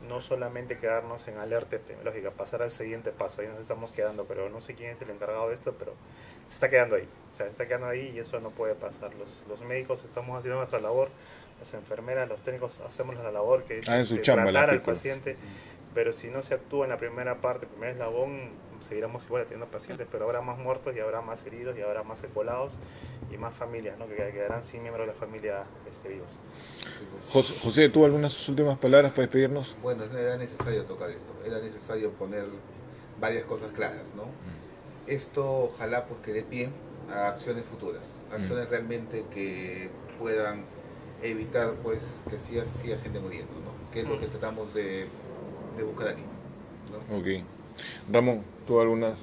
no solamente quedarnos en alerta epidemiológica, pasar al siguiente paso. Ahí nos estamos quedando, pero no sé quién es el encargado de esto, pero se está quedando ahí. O sea, se está quedando ahí y eso no puede pasar. Los médicos estamos haciendo nuestra labor, las enfermeras, los técnicos hacemos la labor que es En su chamba, tratar al people. paciente, pero si no se actúa en la primera parte, el primer eslabón, seguiremos igual atendiendo pacientes, pero habrá más muertos y habrá más heridos y habrá más secuelados y más familias, ¿no? Que quedarán sin miembros de la familia vivos. José, ¿tú algunas últimas palabras para despedirnos? Bueno, era necesario tocar esto, era necesario poner varias cosas claras, ¿no? Esto ojalá pues que dé pie a acciones futuras, acciones realmente que puedan evitar pues que siga gente muriendo, ¿no? Que es lo que tratamos de buscar aquí, ¿no? Ok. Ramón, ¿tú algunas?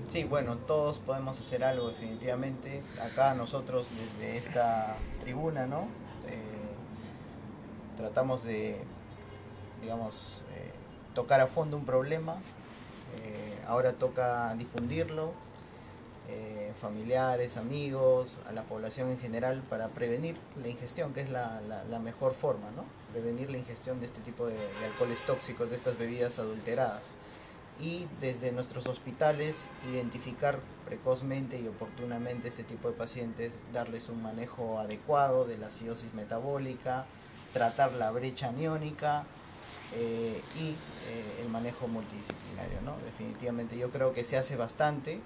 Sí, bueno, todos podemos hacer algo definitivamente. Acá nosotros desde esta tribuna, ¿no? Tratamos de, digamos, tocar a fondo un problema. Ahora toca difundirlo, familiares, amigos, a la población en general para prevenir la ingestión, que es la mejor forma, ¿no? Prevenir la ingestión de este tipo de alcoholes tóxicos, de estas bebidas adulteradas. Y desde nuestros hospitales identificar precozmente y oportunamente este tipo de pacientes, darles un manejo adecuado de la acidosis metabólica, tratar la brecha aniónica y el manejo multidisciplinario, ¿no? Definitivamente yo creo que se hace bastante,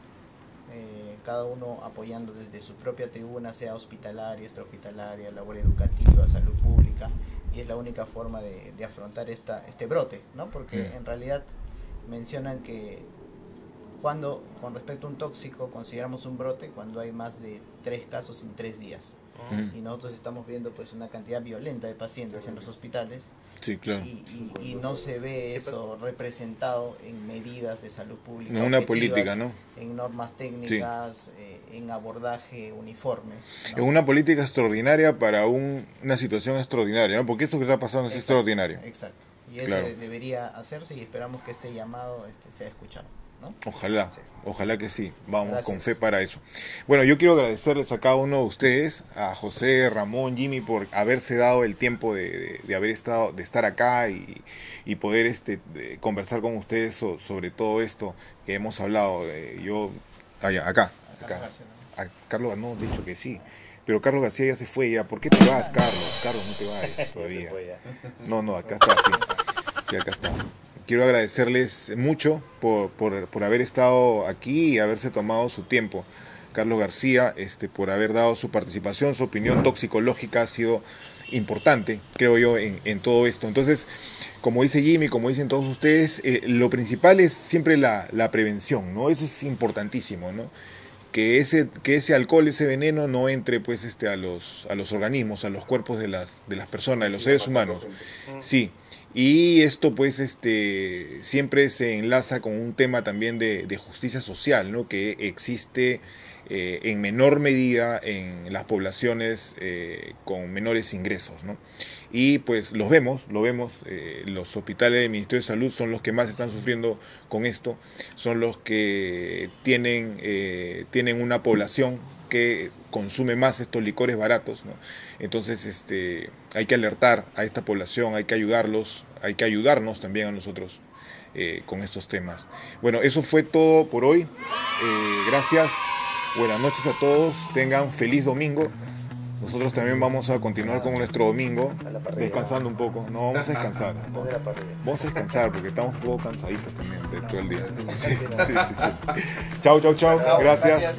cada uno apoyando desde su propia tribuna, sea hospitalaria, extrahospitalaria, labor educativa, salud pública, y es la única forma de afrontar este brote, ¿no? Porque en realidad mencionan que cuando, con respecto a un tóxico, consideramos un brote cuando hay más de 3 casos en 3 días. Y nosotros estamos viendo pues una cantidad violenta de pacientes en los hospitales. Sí, claro. Y no se ve eso representado en medidas de salud pública, En una objetivas, política, ¿no? en normas técnicas, en abordaje uniforme, ¿no? En una política extraordinaria para una situación extraordinaria, ¿no? Porque esto que está pasando es extraordinario. Exacto. Y eso Claro. debería hacerse y esperamos que este llamado sea escuchado, ¿no? Ojalá, Sí. ojalá que sí. Vamos Gracias. con fe para eso. Bueno, yo quiero agradecerles a cada uno de ustedes, a José, Ramón, Jimmy, por haberse dado el tiempo de estar acá y poder conversar con ustedes sobre todo esto que hemos hablado. Acá. A Carlos no, dicho que sí. Pero Carlos García ya se fue ya. ¿Por qué te vas, Carlos? Carlos, no te vayas todavía. No, acá está, sí. Sí, acá está. Quiero agradecerles mucho por haber estado aquí y haberse tomado su tiempo. Carlos García, por haber dado su participación, su opinión toxicológica ha sido importante, creo yo, en todo esto. Entonces, como dice Jimmy, como dicen todos ustedes, lo principal es siempre la prevención, ¿no? Eso es importantísimo, ¿no? Que ese alcohol, ese veneno no entre pues a los organismos, a los cuerpos de las personas, de los seres humanos. Sí. Y esto pues siempre se enlaza con un tema también de justicia social, ¿no? Que existe en menor medida en las poblaciones con menores ingresos, ¿no? Y pues lo vemos, los hospitales del Ministerio de Salud son los que más están sufriendo con esto, son los que tienen una población que consume más estos licores baratos, ¿no? Entonces hay que alertar a esta población, hay que ayudarlos, hay que ayudarnos también a nosotros con estos temas. Bueno, eso fue todo por hoy. Gracias, buenas noches a todos, tengan feliz domingo. Nosotros también vamos a continuar con nuestro domingo, descansando un poco. No, vamos a descansar. Vamos a descansar porque estamos un poco cansaditos también de todo el día. Sí. Chao. Gracias.